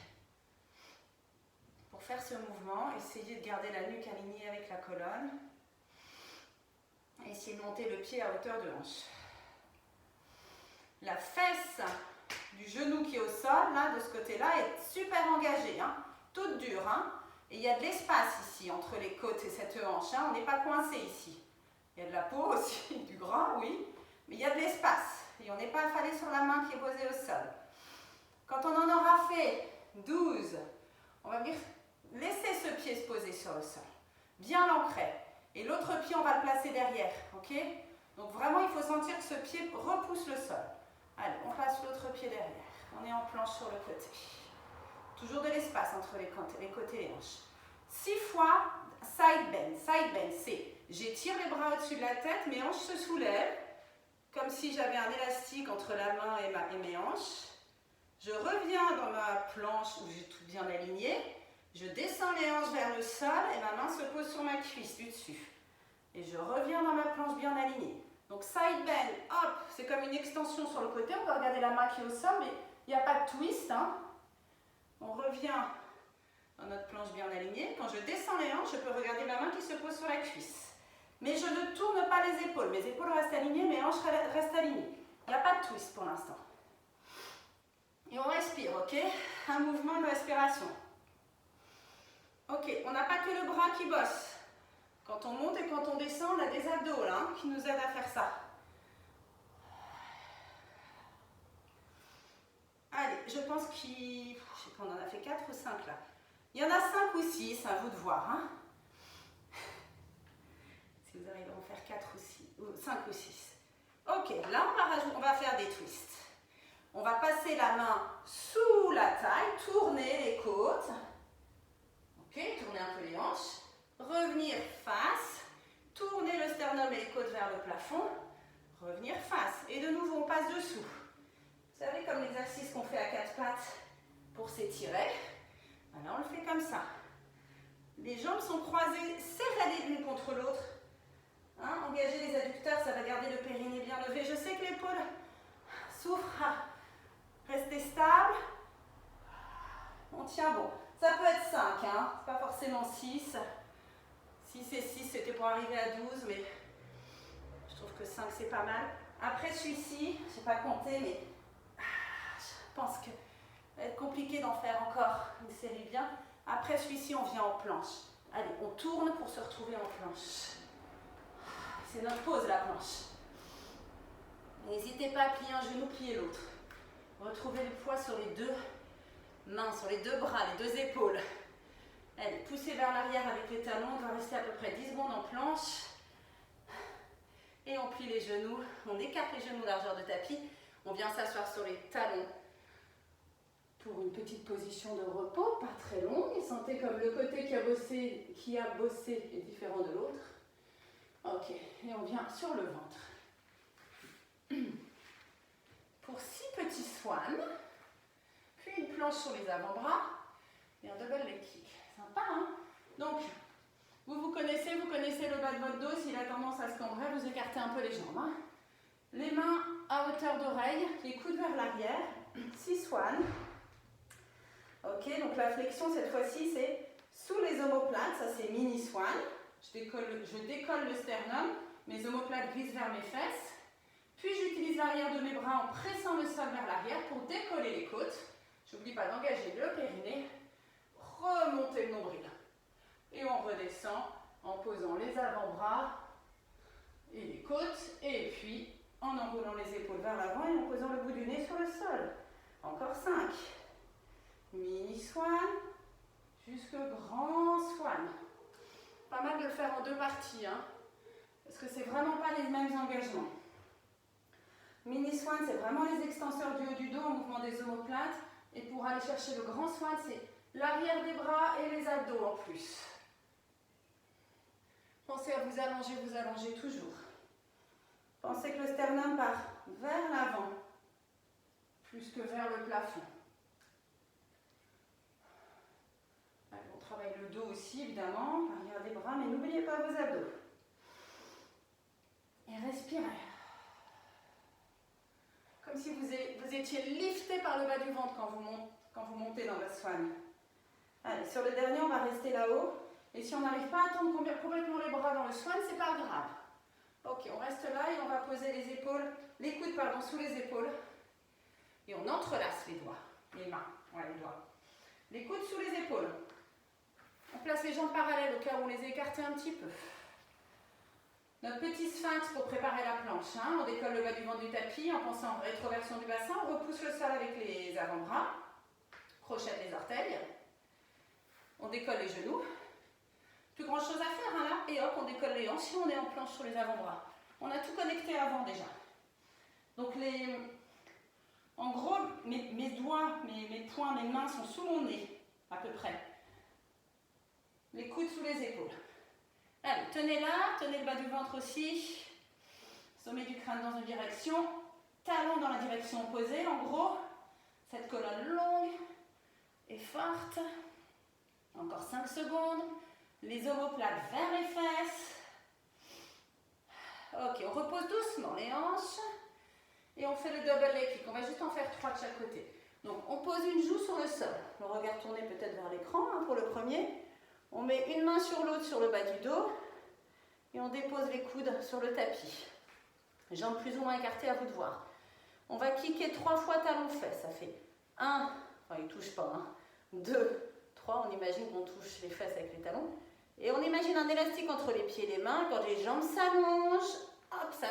pour faire ce mouvement. Essayez de garder la nuque alignée avec la colonne. Essayez de monter le pied à hauteur de hanche. La fesse du genou qui est au sol, là, de ce côté-là, est super engagée, toute dure. Et il y a de l'espace ici, entre les côtes et cette hanche. On n'est pas coincé ici. Il y a de la peau aussi, du gras, oui. Mais il y a de l'espace. Et on n'est pas affalé sur la main qui est posée au sol. Quand on en aura fait 12, on va venir laisser ce pied se poser sur le sol. Bien l'ancrer. Et l'autre pied, on va le placer derrière, ok? Donc vraiment, il faut sentir que ce pied repousse le sol. Allez, on place l'autre pied derrière. On est en planche sur le côté. Toujours de l'espace entre les côtés et les hanches. 6 fois side bend. Side bend, c'est j'étire les bras au-dessus de la tête, mes hanches se soulèvent, comme si j'avais un élastique entre la main et mes hanches. Je reviens dans ma planche où j'ai tout bien aligné. Je descends les hanches vers le sol et ma main se pose sur ma cuisse du dessus. Et je reviens dans ma planche bien alignée. Donc side bend, hop, c'est comme une extension sur le côté. On peut regarder la main qui est au sol, mais il n'y a pas de twist. On revient dans notre planche bien alignée. Quand je descends les hanches, je peux regarder ma main qui se pose sur la cuisse. Mais je ne tourne pas les épaules. Mes épaules restent alignées, mes hanches restent alignées. Il n'y a pas de twist pour l'instant. Et on respire, ok? Un mouvement de respiration. Ok, on n'a pas que le bras qui bosse. Quand on monte et quand on descend, on a des abdos là, qui nous aident à faire ça. Allez, je pense qu'il... Je sais pas, on en a fait 4 ou 5 là. Il y en a 5 ou 6, à vous de voir. Si vous arrivez à en faire 4 ou 6, ou 5 ou 6. Ok, là on va faire des twists. On va passer la main sous la taille, tourner les côtes. Ok, tourner un peu les hanches. Revenir face, tourner le sternum et les côtes vers le plafond, revenir face. Et de nouveau, on passe dessous. Vous savez, comme l'exercice qu'on fait à 4 pattes pour s'étirer, alors on le fait comme ça. Les jambes sont croisées, serrez les l'une contre l'autre. Engagez les adducteurs, ça va garder le périnée bien levé. Je sais que l'épaule souffre. Restez stable. On tient bon. Ça peut être 5, c'est pas forcément 6. 6 et 6, c'était pour arriver à 12, mais je trouve que 5, c'est pas mal. Après celui-ci, je n'ai pas compté, mais je pense que ça va être compliqué d'en faire encore une série bien. Après celui-ci, on vient en planche. Allez, on tourne pour se retrouver en planche. C'est notre pause, la planche. N'hésitez pas à plier un genou, plier l'autre. Retrouvez le poids sur les 2 mains, sur les 2 bras, les 2 épaules. Allez, poussez vers l'arrière avec les talons. On va rester à peu près 10 secondes en planche. Et on plie les genoux. On écarte les genoux largeur de tapis. On vient s'asseoir sur les talons pour une petite position de repos, pas très longue. Et sentez comme le côté qui a bossé est différent de l'autre. Ok, et on vient sur le ventre. Pour 6 petits swans, puis une planche sur les avant-bras et un double leg kick. Sympa, hein? Donc, vous connaissez le bas de votre dos. S'il a tendance à se cambrer, vous écartez un peu les jambes. Hein? Les mains à hauteur d'oreille, les coudes vers l'arrière. 6 swans. Ok, donc la flexion cette fois-ci c'est sous les omoplates, ça c'est mini swan. Je décolle le sternum, mes omoplates glissent vers mes fesses. Puis j'utilise l'arrière de mes bras en pressant le sol vers l'arrière pour décoller les côtes. J'oublie pas d'engager le périnée. Remonter le nombril. Et on redescend en posant les avant-bras et les côtes. Et puis en enroulant les épaules vers l'avant et en posant le bout du nez sur le sol. Encore 5. Mini swan jusque grand swan. Pas mal de le faire en 2 parties, hein, parce que c'est vraiment pas les mêmes engagements. Mini swan, c'est vraiment les extenseurs du haut du dos en mouvement des omoplates. Et pour aller chercher le grand swan, c'est l'arrière des bras et les abdos en plus. Pensez à vous allonger toujours. Pensez que le sternum part vers l'avant, plus que vers le plafond. Allez, on travaille le dos aussi, évidemment, l'arrière des bras, mais n'oubliez pas vos abdos. Et respirez. Comme si vous étiez lifté par le bas du ventre quand vous montez dans la swan. Allez, sur le dernier, on va rester là-haut. Et si on n'arrive pas à tendre complètement les bras dans le swan, c'est pas grave. Ok, on reste là et on va poser les coudes sous les épaules. Et on entrelace les doigts, les mains, les doigts. Les coudes sous les épaules. On place les jambes parallèles au cas où on les écarte un petit peu. Notre petit sphinx pour préparer la planche. Hein. On décolle le bas du ventre du tapis en pensant en rétroversion du bassin. On repousse le sol avec les avant-bras. Crochette les orteils. On décolle les genoux. Plus grand chose à faire hein, là. Et hop, on décolle les hanches et on est en planche sur les avant-bras. On a tout connecté avant déjà. Donc en gros, mes doigts, mes poings, mes mains sont sous mon nez, à peu près. Les coudes sous les épaules. Allez, tenez là, tenez le bas du ventre aussi. Sommet du crâne dans une direction. Talons dans la direction opposée, en gros. Cette colonne longue et forte. Encore 5 secondes. Les omoplates vers les fesses. Ok, on repose doucement les hanches. Et on fait le double leg kick. On va juste en faire 3 de chaque côté. Donc, on pose une joue sur le sol. Le regard tourné peut-être vers l'écran hein, pour le premier. On met une main sur l'autre sur le bas du dos. Et on dépose les coudes sur le tapis. Jambes plus ou moins écartées, à vous de voir. On va kicker 3 fois talon-fesse. Ça fait 1, enfin il ne touche pas, hein, 2, 3. On imagine qu'on touche les fesses avec les talons. Et on imagine un élastique entre les pieds et les mains. Quand les jambes s'allongent, hop, ça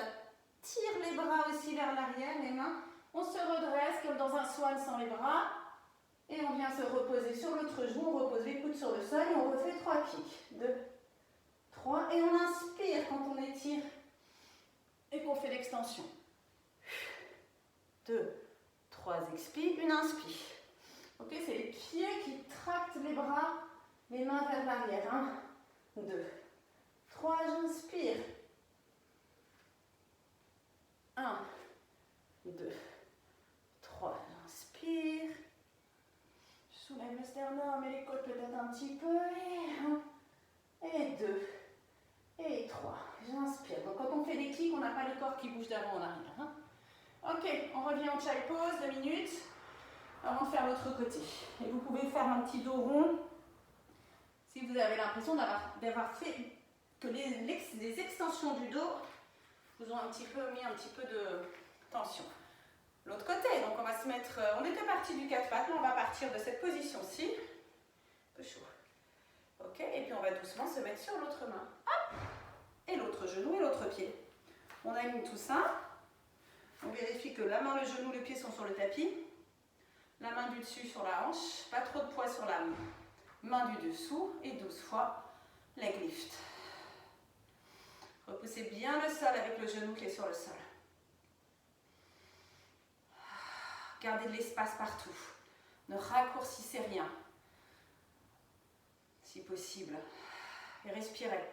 tire les bras aussi vers l'arrière, les mains. On se redresse comme dans un swan sans les bras. Et on vient se reposer sur l'autre genou. On repose les coudes sur le sol et on refait 3 kicks. 2, 3. Et on inspire quand on étire et qu'on fait l'extension. 2, 3, expire. Une inspire. Ok, c'est les pieds qui tractent les bras, les mains vers l'arrière. 1, 2, 3, j'inspire. 1, 2, 3, j'inspire. Je soulève le sternum et les côtes peut-être un petit peu. Et 1, et 2, et 3. J'inspire. Donc quand on fait des kicks, on n'a pas le corps qui bouge d'avant en arrière. Hein. Ok, on revient en chai pose, 2 minutes, avant de faire l'autre côté. Et vous pouvez faire un petit dos rond si vous avez l'impression d'avoir fait que les extensions du dos vous ont mis un petit peu de tension. L'autre côté, donc on va se mettre, on était parti du 4 pattes, là on va partir de cette position-ci. Un peu chaud. Ok, et puis on va doucement se mettre sur l'autre main. Hop, et l'autre genou et l'autre pied. On aligne tout ça. On vérifie que la main, le genou, le pied sont sur le tapis. La main du dessus sur la hanche. Pas trop de poids sur la main du dessous. Et 12 fois leg lift. Repoussez bien le sol avec le genou qui est sur le sol. Gardez de l'espace partout. Ne raccourcissez rien, si possible. Et respirez.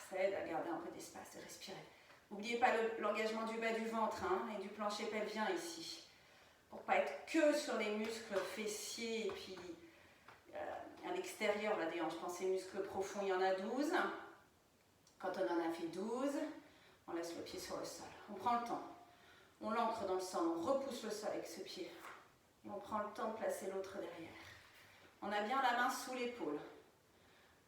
Ça aide à garder un peu d'espace et respirer. N'oubliez pas l'engagement du bas du ventre et du plancher pelvien ici. Pour ne pas être que sur les muscles fessiers et puis à l'extérieur là, des hanches. Pensez muscles profonds, il y en a 12. Quand on en a fait 12, on laisse le pied sur le sol. On prend le temps. On l'ancre dans le sol, on repousse le sol avec ce pied. Et on prend le temps de placer l'autre derrière. On a bien la main sous l'épaule.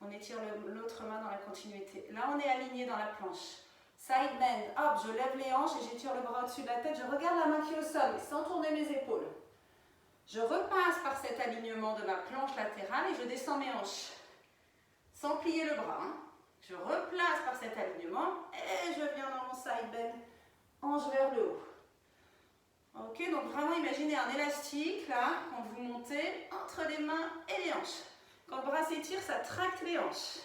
On étire l'autre main dans la continuité. Là, on est aligné dans la planche. Side bend, hop, je lève les hanches et j'étire le bras au-dessus de la tête. Je regarde la main qui est au sol, mais sans tourner mes épaules. Je repasse par cet alignement de ma planche latérale et je descends mes hanches. Sans plier le bras. Je replace par cet alignement et je viens dans mon side bend, hanche vers le haut. Ok, donc vraiment imaginez un élastique là, quand vous montez entre les mains et les hanches. Quand le bras s'étire, ça tracte les hanches.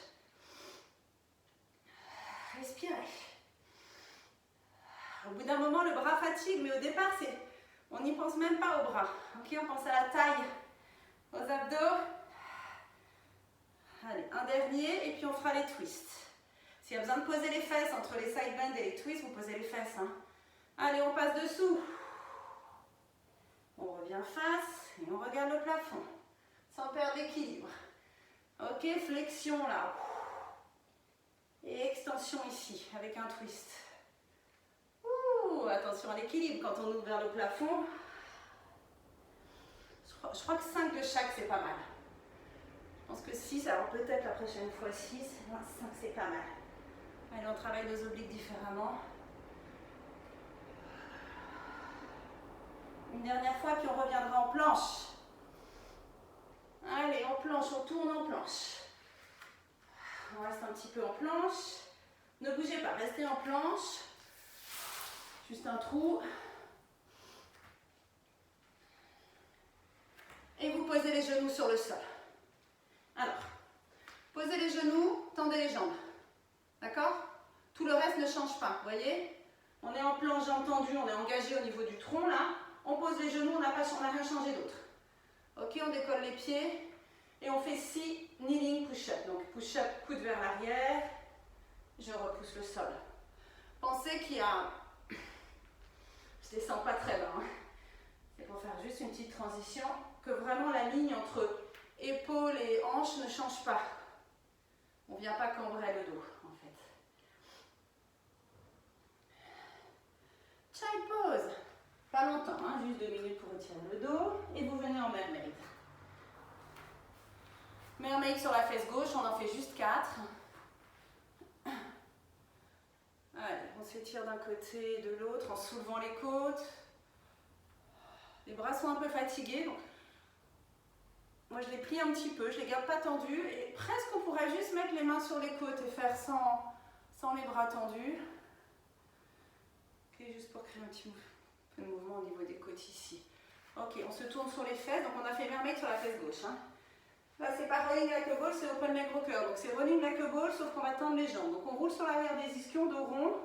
Respirez. Au bout d'un moment, le bras fatigue, mais au départ, on n'y pense même pas au bras. Ok, on pense à la taille, aux abdos. Allez, un dernier, et puis on fera les twists. S'il y a besoin de poser les fesses entre les side bends et les twists, vous posez les fesses. Allez, on passe dessous. On revient face et on regarde le plafond, sans perdre l'équilibre. Ok, flexion là. Et extension ici, avec un twist. Attention à l'équilibre quand on ouvre vers le plafond. Je crois que 5 de chaque, c'est pas mal. Je pense que 6, alors peut-être la prochaine fois 6. 5, c'est pas mal. Allez, on travaille nos obliques différemment. Une dernière fois, puis on reviendra en planche. Allez, en planche, on tourne en planche. On reste un petit peu en planche. Ne bougez pas, restez en planche. Juste un trou. Et vous posez les genoux sur le sol. Alors, posez les genoux, tendez les jambes. D'accord? Tout le reste ne change pas, vous voyez? On est en planche, jambes tendues, on est engagé au niveau du tronc là. On pose les genoux, on n'a rien changé d'autre. Ok, on décolle les pieds et on fait 6 kneeling push-up. Donc push-up, coude vers l'arrière, je repousse le sol. Pensez qu'il y a... Je ne descends pas très bas. C'est pour faire juste une petite transition, que vraiment la ligne entre épaules et hanches ne change pas. On ne vient pas cambrer le dos en fait. Child pose. Pas longtemps, juste 2 minutes pour retirer le dos et vous venez en mermaid. Mermaid sur la fesse gauche, on en fait juste 4. Allez, on s'étire d'un côté et de l'autre en soulevant les côtes. Les bras sont un peu fatigués, donc moi je les plie un petit peu, je les garde pas tendus et presque on pourrait juste mettre les mains sur les côtes et faire sans les bras tendus. Ok, juste pour créer un petit peu de mouvement au niveau des côtes ici. Ok, on se tourne sur les fesses, donc on a fait mermaid sur la fesse gauche. Là c'est pas rolling like a ball, c'est open leg rocker, donc c'est rolling like a ball sauf qu'on va tendre les jambes. Donc on roule sur l'arrière des ischions, dos rond,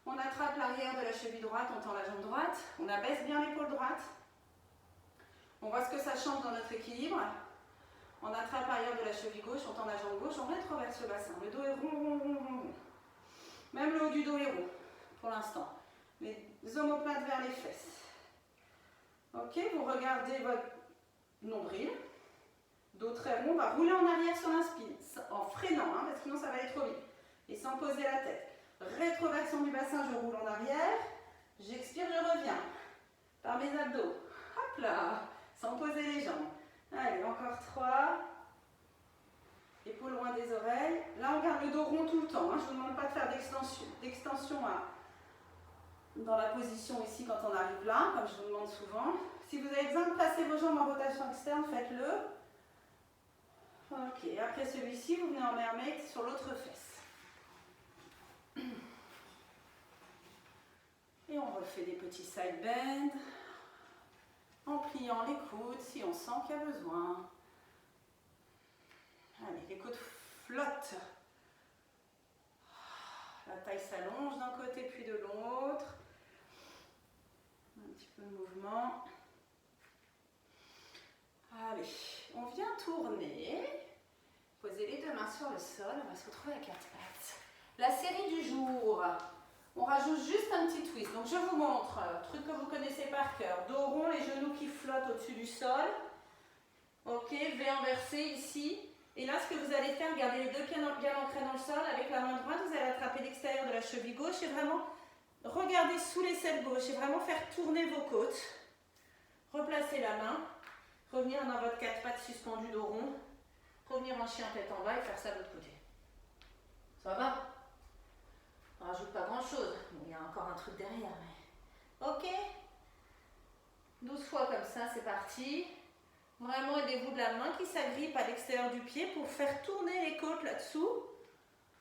on attrape l'arrière de la cheville droite, on tend la jambe droite, on abaisse bien l'épaule droite. On voit ce que ça change dans notre équilibre. On attrape l'arrière de la cheville gauche, on tend la jambe gauche, on rétroverse le bassin. Le dos est rond, rond, rond, rond, rond. Même le haut du dos est rond, pour l'instant. Les omoplates vers les fesses. Ok, vous regardez votre nombril. Dos très rond, on va rouler en arrière sur l'inspire, en freinant, parce que sinon ça va aller trop vite. Et sans poser la tête. Rétroversion du bassin, je roule en arrière. J'expire, je reviens. Par mes abdos. Hop là, sans poser les jambes. Allez, encore 3. Épaules loin des oreilles. Là, on garde le dos rond tout le temps. Je ne vous demande pas de faire d'extension dans la position ici quand on arrive là, comme je vous demande souvent. Si vous avez besoin de placer vos jambes en rotation externe, faites-le. Ok, après celui-ci, vous venez en mermaid sur l'autre fesse. Et on refait des petits side bends. En pliant les coudes si on sent qu'il y a besoin. Allez, les coudes flottent. La taille s'allonge d'un côté puis de l'autre. petit peu de mouvement. Allez, on vient tourner. Posez les deux mains sur le sol, on va se retrouver à quatre pattes. La série du jour, on rajoute juste un petit twist. Donc je vous montre, truc que vous connaissez par cœur. Dos rond, les genoux qui flottent au-dessus du sol. Ok, V inversé ici. Et là, ce que vous allez faire, gardez les deux pieds bien ancrés dans le sol. Avec la main droite, vous allez attraper l'extérieur de la cheville gauche et vraiment regarder sous l'aisselle gauche et vraiment faire tourner vos côtes. Replacez la main. Revenir dans votre quatre pattes suspendues dos rond. Revenir en chien tête en bas et faire ça de l'autre côté. Ça va? On ne rajoute pas grand chose. Bon, il y a encore un truc derrière. Mais... ok? 12 fois comme ça, c'est parti. Vraiment, aidez-vous de la main qui s'agrippe à l'extérieur du pied pour faire tourner les côtes là-dessous.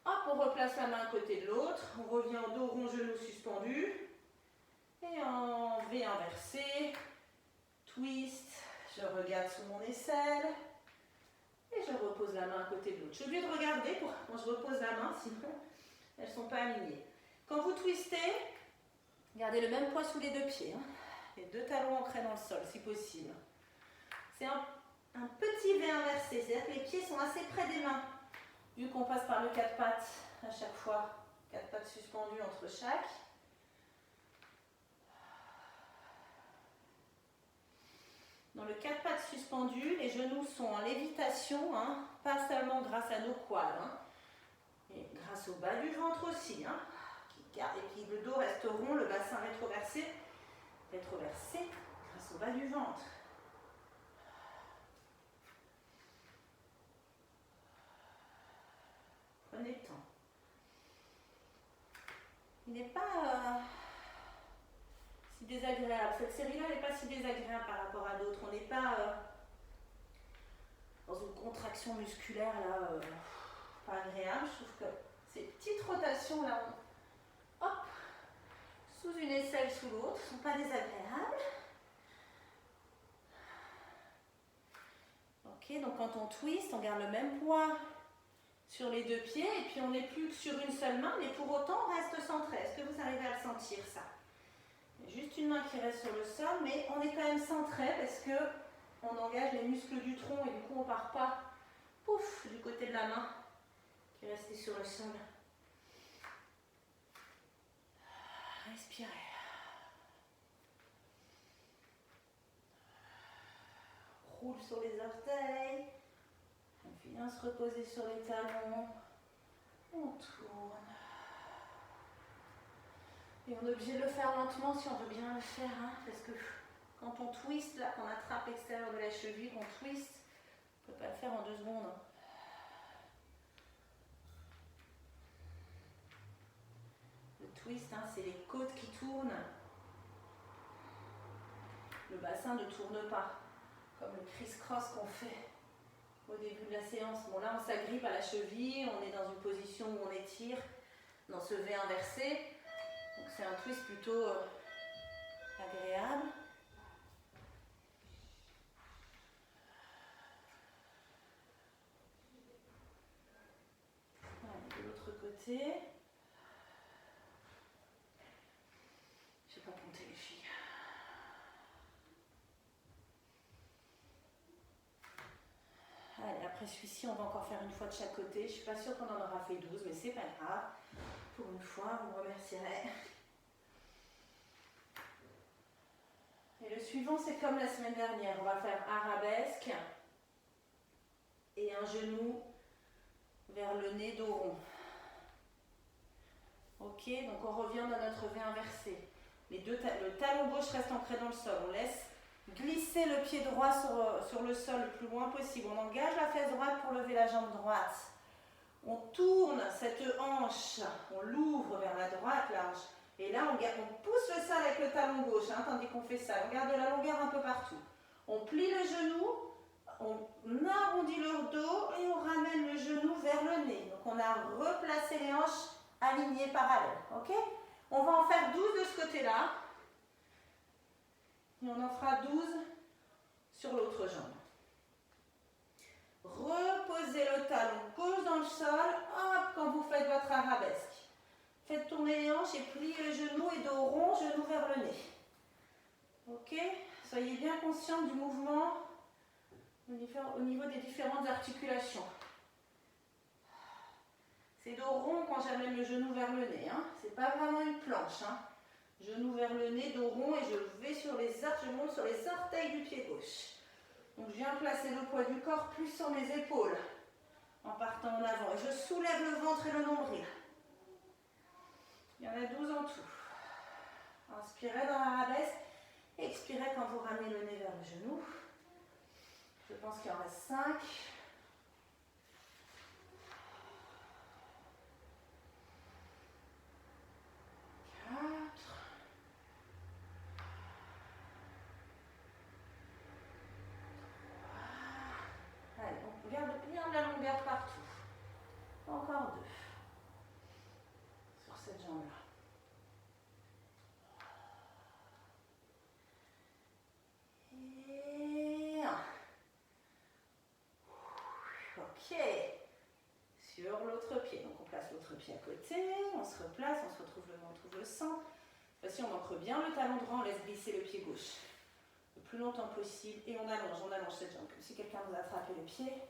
Hop, on replace la main à côté de l'autre. On revient au dos rond, genou suspendu. Et en V inversé. Twist. Je regarde sous mon aisselle. Et je repose la main à côté de l'autre. Je suis obligée de regarder quand je repose la main, sinon elles ne sont pas alignées. Quand vous twistez, gardez le même poids sous les deux pieds. Hein. Les deux talons ancrés dans le sol, si possible. C'est un petit V inversé, c'est-à-dire que les pieds sont assez près des mains. Vu qu'on passe par le quatre pattes à chaque fois, quatre pattes suspendues entre chaque. Dans le quatre pattes suspendu, les genoux sont en lévitation, hein, pas seulement grâce à nos quads, hein, et grâce au bas du ventre aussi. Hein, et puis le dos reste rond, le bassin rétroversé, grâce au bas du ventre. Prenez le temps. Il n'est pas si désagréable. Cette série-là n'est pas si désagréable par rapport à d'autres. On n'est pas dans une contraction musculaire là, pas agréable. Je trouve que ces petites rotations là, hop, sous une aisselle, sous l'autre, ne sont pas désagréables. Ok, donc quand on twist, on garde le même poids sur les deux pieds et puis on n'est plus que sur une seule main, mais pour autant on reste centré. Est-ce que vous arrivez à le sentir ça? Il y a juste une main qui reste sur le sol, mais on est quand même centré parce que on engage les muscles du tronc et du coup on ne part pas pouf du côté de la main qui est restée sur le sol. Respirez. Roule sur les orteils. On vient se reposer sur les talons. On tourne. Et on est obligé de le faire lentement si on veut bien le faire, hein, parce que quand on twist, là, qu'on attrape l'extérieur de la cheville, qu'on twist, on ne peut pas le faire en 2 secondes. Hein. Le twist, hein, c'est les côtes qui tournent. Le bassin ne tourne pas, comme le criss-cross qu'on fait au début de la séance. Bon, là, on s'agrippe à la cheville, on est dans une position où on étire, dans ce V inversé. Donc c'est un twist plutôt agréable. Voilà, de l'autre côté. Je n'ai pas compté les filles. Allez, après celui-ci, on va encore faire une fois de chaque côté. Je ne suis pas sûre qu'on en aura fait 12, mais c'est pas grave. Pour une fois, vous me remercierez. Et le suivant, c'est comme la semaine dernière. On va faire arabesque et un genou vers le nez, dos rond. Ok, donc on revient dans notre V inversé. Le talon gauche reste ancré dans le sol. On laisse glisser le pied droit sur le sol le plus loin possible. On engage la fesse droite pour lever la jambe droite. On tourne cette hanche, on l'ouvre vers la droite, la hanche. Et là, on pousse le sol avec le talon gauche, hein, tandis qu'on fait ça. On garde de la longueur un peu partout. On plie le genou, on arrondit le dos et on ramène le genou vers le nez. Donc on a replacé les hanches alignées parallèles. Okay, on va en faire 12 de ce côté-là. Et on en fera 12 sur l'autre jambe. Reposez le talon gauche dans le sol, hop, quand vous faites votre arabesque. Faites tourner les hanches et pliez le genou et dos rond, genou vers le nez. Ok, soyez bien conscient du mouvement au niveau des différentes articulations. C'est dos rond quand j'amène le genou vers le nez. Hein. C'est pas vraiment une planche. Hein. Genou vers le nez, dos rond et je vais sur les arcs, je monte sur les orteils du pied gauche. Donc je viens placer le poids du corps plus sur mes épaules en partant en avant. Et je soulève le ventre et le nombril. Il y en a 12 en tout. Inspirez dans la rabaisse. Expirez quand vous ramenez le nez vers le genou. Je pense qu'il en reste 5. 4. Allez, on garde bien de la longueur partout. Encore 2. Sur cette jambe-là. Et 1. Ok. Sur l'autre pied. Donc on place l'autre pied à côté, on se replace, on se retrouve le ventre, on trouve le centre. Cette fois-ci, on ancre bien le talon droit, on laisse glisser le pied gauche le plus longtemps possible et on allonge cette jambe comme si quelqu'un nous attrapait le pied.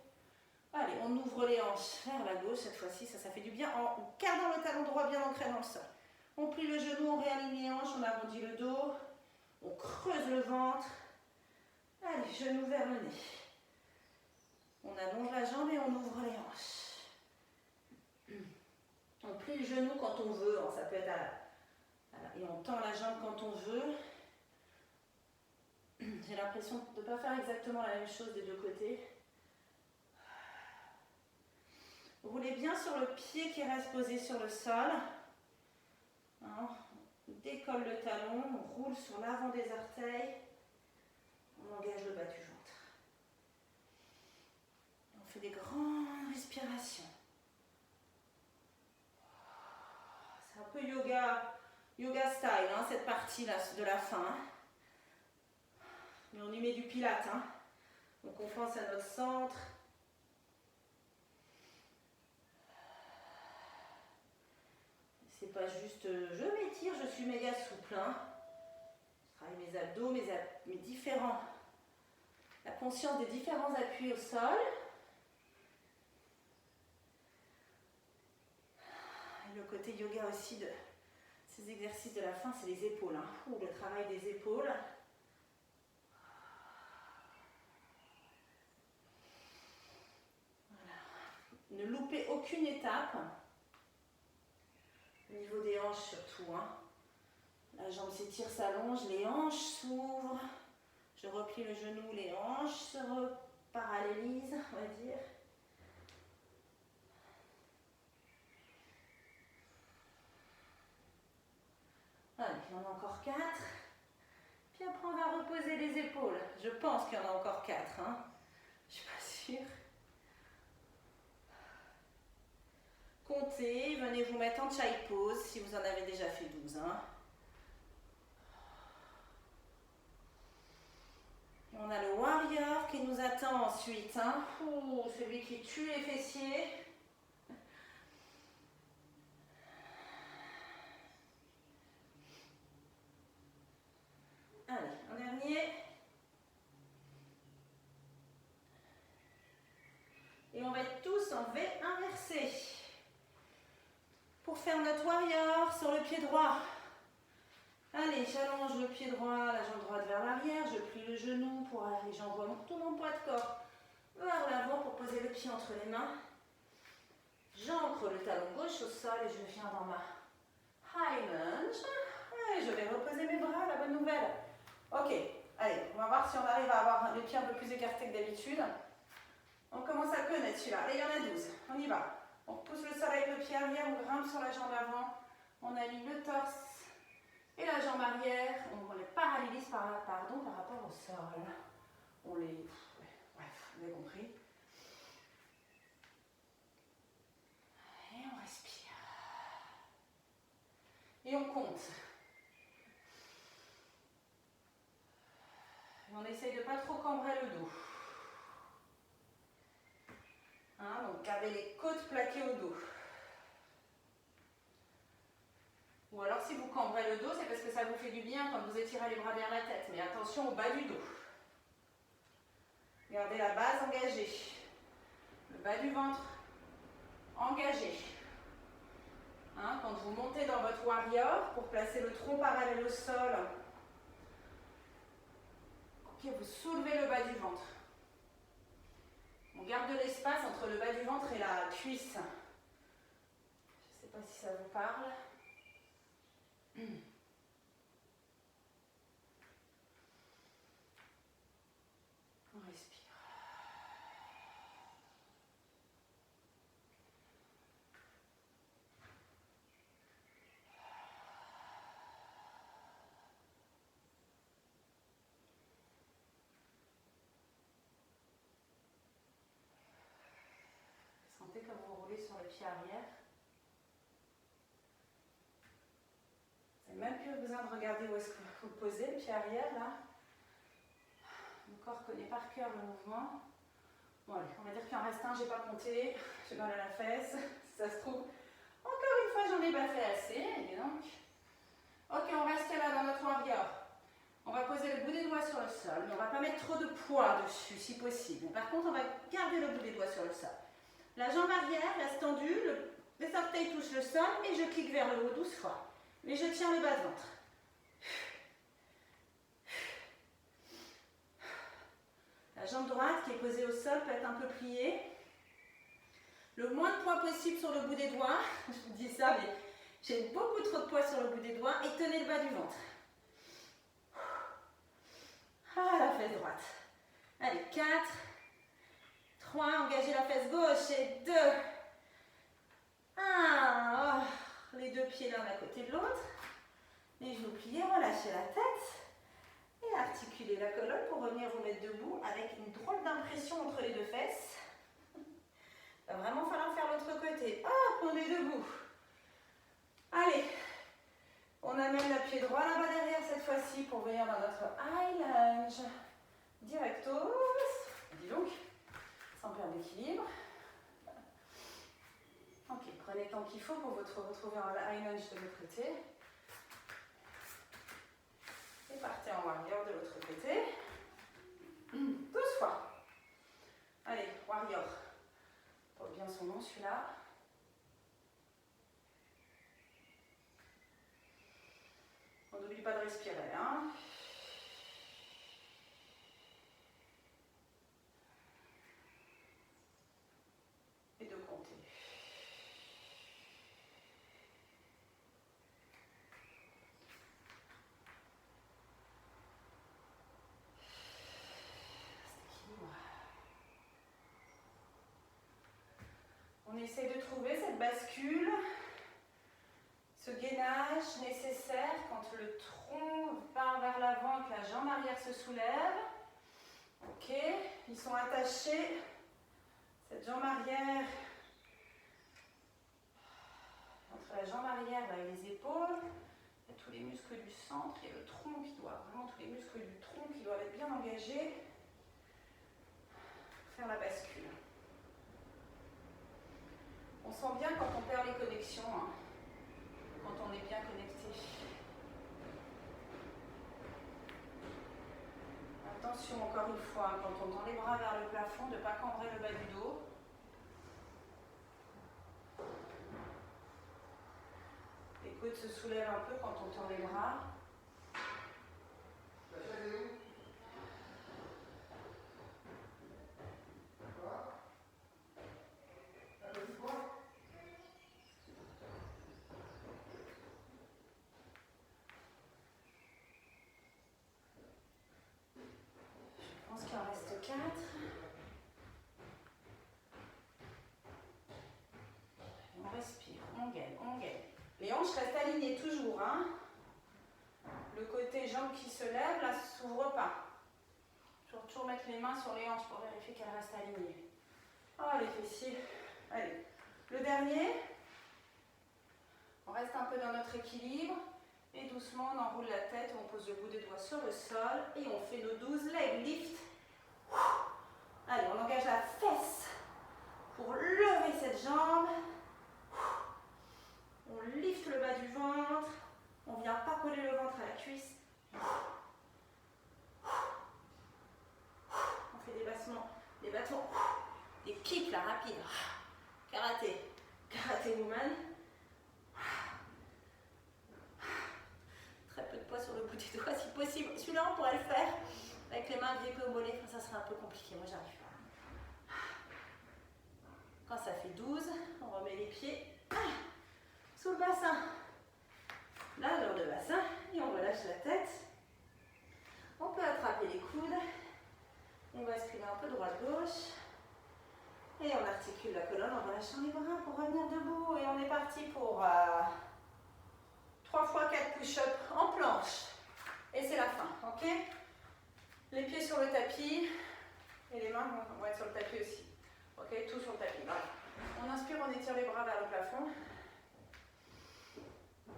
Allez, on ouvre les hanches vers la gauche cette fois-ci, ça fait du bien en gardant le talon droit bien ancré dans le sol. On plie le genou, on réaligne les hanches, on arrondit le dos, on creuse le ventre. Allez, genou vers le nez. On allonge la jambe et on ouvre les hanches. On plie le genou quand on veut, hein, ça peut être et on tend la jambe quand on veut. J'ai l'impression de ne pas faire exactement la même chose des deux côtés. Roulez bien sur le pied qui reste posé sur le sol. Hein, on décolle le talon, on roule sur l'avant des orteils. On engage le bas du ventre. On fait des grandes respirations. C'est un peu yoga style, hein, cette partie-là de la fin. Hein. Mais on y met du pilate. Hein. Donc on pense à notre centre. C'est pas juste je m'étire, je suis méga souple. Hein. Je travaille mes abdos, mes différents. La conscience des différents appuis au sol. Et le côté yoga aussi de ces exercices de la fin, c'est les épaules. Hein. Ouh, le travail des épaules. Voilà. Ne loupez aucune étape. Au niveau des hanches surtout. Hein. La jambe s'étire, s'allonge, les hanches s'ouvrent. Je replie le genou, les hanches se reparallélisent, on va dire. Allez, il y en a encore 4. Puis après, on va reposer les épaules. Je pense qu'il y en a encore 4. Hein. Je ne suis pas sûre. Comptez, venez vous mettre en chai pose si vous en avez déjà fait 12. Hein. On a le warrior qui nous attend ensuite. Hein. Ouh, celui qui tue les fessiers. Allez, un dernier. Et on va être tous en V inversé. Pour faire notre warrior sur le pied droit. Allez, j'allonge le pied droit, la jambe droite vers l'arrière, je plie le genou pour aller, j'envoie tout mon poids de corps vers l'avant pour poser le pied entre les mains. J'ancre le talon gauche au sol et je viens dans ma high lunge. Et je vais reposer mes bras, la bonne nouvelle. Ok, allez, on va voir si on arrive à avoir les pieds un peu plus écartés que d'habitude. On commence à connaître celui-là. Allez, il y en a 12, on y va. On pousse le sol avec le pied arrière, on grimpe sur la jambe avant, on aligne le torse. Et la jambe arrière, on les parallélise par rapport au sol. On les... Bref, vous avez compris. Et on respire. Et on compte. Et on essaye de ne pas trop cambrer le dos. Hein, donc gardez les côtes plaquées au dos. Ou alors si vous cambrez le le dos, c'est parce que ça vous fait du bien quand vous étirez les bras derrière la tête. Mais attention au bas du dos. Gardez la base engagée. Le bas du ventre engagé. Hein, quand vous montez dans votre warrior, pour placer le tronc parallèle au sol, ok, vous soulevez le bas du ventre. On garde de l'espace entre le bas du ventre et la cuisse. Je ne sais pas si ça vous parle. On respire. Sentez comme vous roulez sur le pied arrière. Vous n'avez même plus besoin de regarder où est-ce que vous posez le pied arrière là. Le corps connaît par cœur le mouvement. Bon allez, on va dire qu'il en reste un, j'ai pas compté, j'ai mal à la fesse, si ça se trouve. Encore une fois, j'en ai pas fait assez, et donc. Ok, on reste là dans notre warrior. On va poser le bout des doigts sur le sol, mais on va pas mettre trop de poids dessus si possible. Par contre, on va garder le bout des doigts sur le sol. La jambe arrière reste tendue, les orteils touchent le sol et je clique vers le haut 12 fois. Mais je tiens le bas de ventre. La jambe droite qui est posée au sol peut être un peu pliée. Le moins de poids possible sur le bout des doigts. Je vous dis ça, mais j'ai beaucoup trop de poids sur le bout des doigts. Et tenez le bas du ventre. Ah, la fesse droite. Allez, 4, 3, engagez la fesse gauche et 2, 1. Oh, les deux pieds l'un à côté de l'autre. Les genoux pliés, relâchez la tête. Et articulez la colonne pour revenir vous mettre debout avec une drôle d'impression entre les deux fesses. Il va vraiment falloir faire l'autre côté. Hop, on est debout. Allez, on amène le pied droit là-bas derrière cette fois-ci pour venir dans notre high lunge. Directos. Dis donc, sans perdre d'équilibre. Ok, prenez le temps qu'il faut pour vous retrouver en high lunge de l'autre côté. Et partez en warrior de l'autre côté. 12 fois. Allez, warrior. Porte bien son nom celui-là. On n'oublie pas de respirer, hein. Et de compter. On essaie de trouver cette bascule, ce gainage nécessaire quand le tronc part vers l'avant et que la jambe arrière se soulève. Ok, ils sont attachés. Cette jambe arrière, entre la jambe arrière et les épaules, il y a tous les muscles du centre, il y a le tronc qui doit, vraiment tous les muscles du tronc qui doivent être bien engagés pour faire la bascule. On sent bien quand on perd les connexions, hein, quand on est bien connecté. Attention encore une fois, quand on tend les bras vers le plafond, de ne pas cambrer le bas du dos. Les coudes se soulèvent un peu quand on tend les bras. Je pense qu'il en reste 4. On respire, on gaine, on gaine. Les hanches restent alignées toujours, hein. Le côté jambe qui se lève, là, ne s'ouvre pas. Il faut toujours mettre les mains sur les hanches pour vérifier qu'elles restent alignées. Oh, les fessiers. Allez, le dernier. On reste un peu dans notre équilibre. Et doucement, on enroule la tête, on pose le bout des doigts sur le sol. Et on fait nos 12 leg lift. Allez, on engage la fesse pour lever cette jambe. On lift le bas du ventre. On ne vient pas coller battements, des kicks là, rapides. Karaté, karaté woman. Très peu de poids sur le bout des doigts si possible. Celui-là, on pourrait le faire avec les mains grippées au mollet. Enfin, ça serait un peu compliqué, moi j'arrive pas. Quand ça fait 12, on remet les pieds sous le bassin. Largeur de bassin et on relâche la tête. On peut attraper les coudes. On bascule un peu droite-gauche. Et on articule la colonne en relâchant les bras pour revenir debout. Et on est parti pour 3 fois 4 push-ups en planche. Et c'est la fin, ok? Les pieds sur le tapis. Et les mains vont être sur le tapis aussi. Ok, tout sur le tapis. Voilà. On inspire, on étire les bras vers le plafond.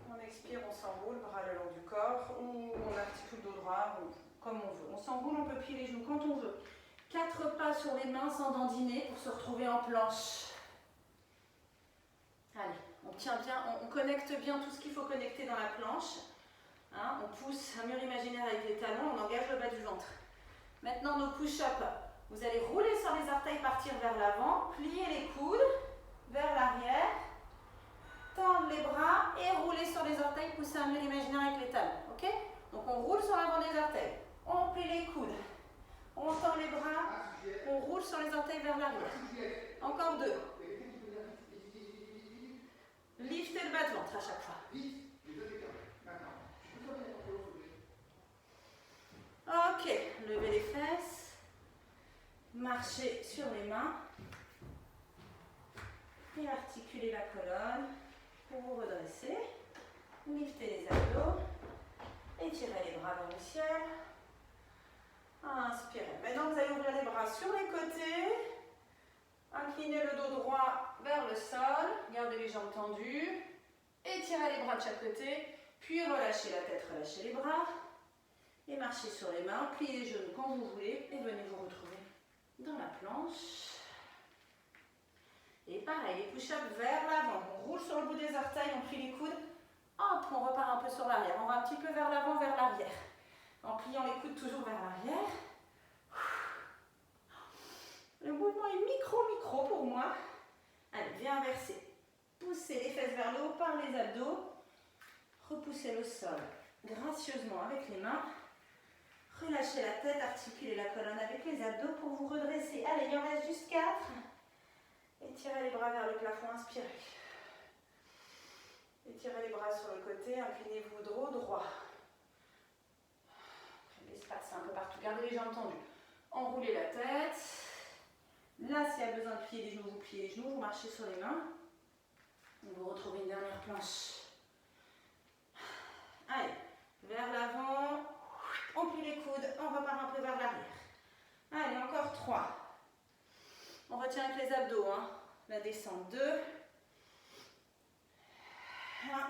On expire, on s'enroule, bras le long du corps. Ou on articule dos droit, ou comme on veut. On s'enroule, on peut plier les genoux quand on veut. 4 pas sur les mains sans dandiner pour se retrouver en planche. Allez, on tient bien, on connecte bien tout ce qu'il faut connecter dans la planche. Hein, on pousse un mur imaginaire avec les talons, on engage le bas du ventre. Maintenant nos push-ups. Vous allez rouler sur les orteils, partir vers l'avant, plier les coudes vers l'arrière, tendre les bras et rouler sur les orteils, pousser un mur imaginaire avec les talons. Ok? Donc on roule sur l'avant des orteils, on plie les coudes, on tend les bras, on roule sur les orteils vers l'arrière. Encore 2. Liftez le bas de ventre à chaque fois. Ok, levez les fesses, marchez sur les mains et articulez la colonne pour vous redresser. Liftez les abdos, étirez les bras vers le ciel. Inspirez. Maintenant, vous allez ouvrir les bras sur les côtés. Inclinez le dos droit vers le sol. Gardez les jambes tendues. Étirez les bras de chaque côté. Puis relâchez la tête, relâchez les bras. Et marchez sur les mains. Pliez les genoux quand vous voulez. Et venez vous retrouver dans la planche. Et pareil, les push-ups vers l'avant. On roule sur le bout des orteils, on plie les coudes. Hop, on repart un peu sur l'arrière. On va un petit peu vers l'avant, vers l'arrière. En pliant les coudes toujours vers l'arrière. Le mouvement est micro pour moi. Allez, viens inverser. Poussez les fesses vers le haut par les abdos. Repoussez le sol gracieusement avec les mains. Relâchez la tête, articulez la colonne avec les abdos pour vous redresser. Allez, il en reste juste 4. Étirez les bras vers le plafond, inspirez. Étirez les bras sur le côté, inclinez-vous dos droit. L'espace un peu partout, gardez les jambes tendues. Enroulez la tête. Là, s'il y a besoin de plier les genoux, vous pliez les genoux, vous marchez sur les mains. Vous retrouvez une dernière planche. Allez, vers l'avant, on plie les coudes, on repart un peu vers l'arrière. Allez, encore 3. On retient avec les abdos, hein. La descente 2. 1.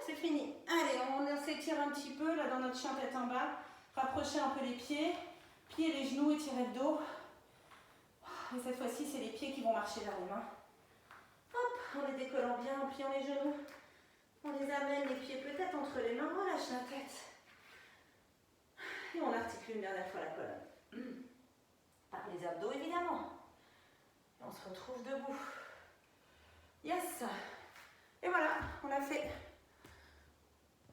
C'est fini. Allez, on s'étire un petit peu là dans notre chien tête en bas. Rapprochez un peu les pieds. Pliez les genoux, étirez le dos. Et cette fois-ci, c'est les pieds qui vont marcher vers les mains. Hop, en les décollant bien, en pliant les genoux. On les amène les pieds peut-être entre les mains. Relâche la tête. Et on articule une dernière fois la colonne. Par les abdos, évidemment. Et on se retrouve debout. Yes. Et voilà, on a fait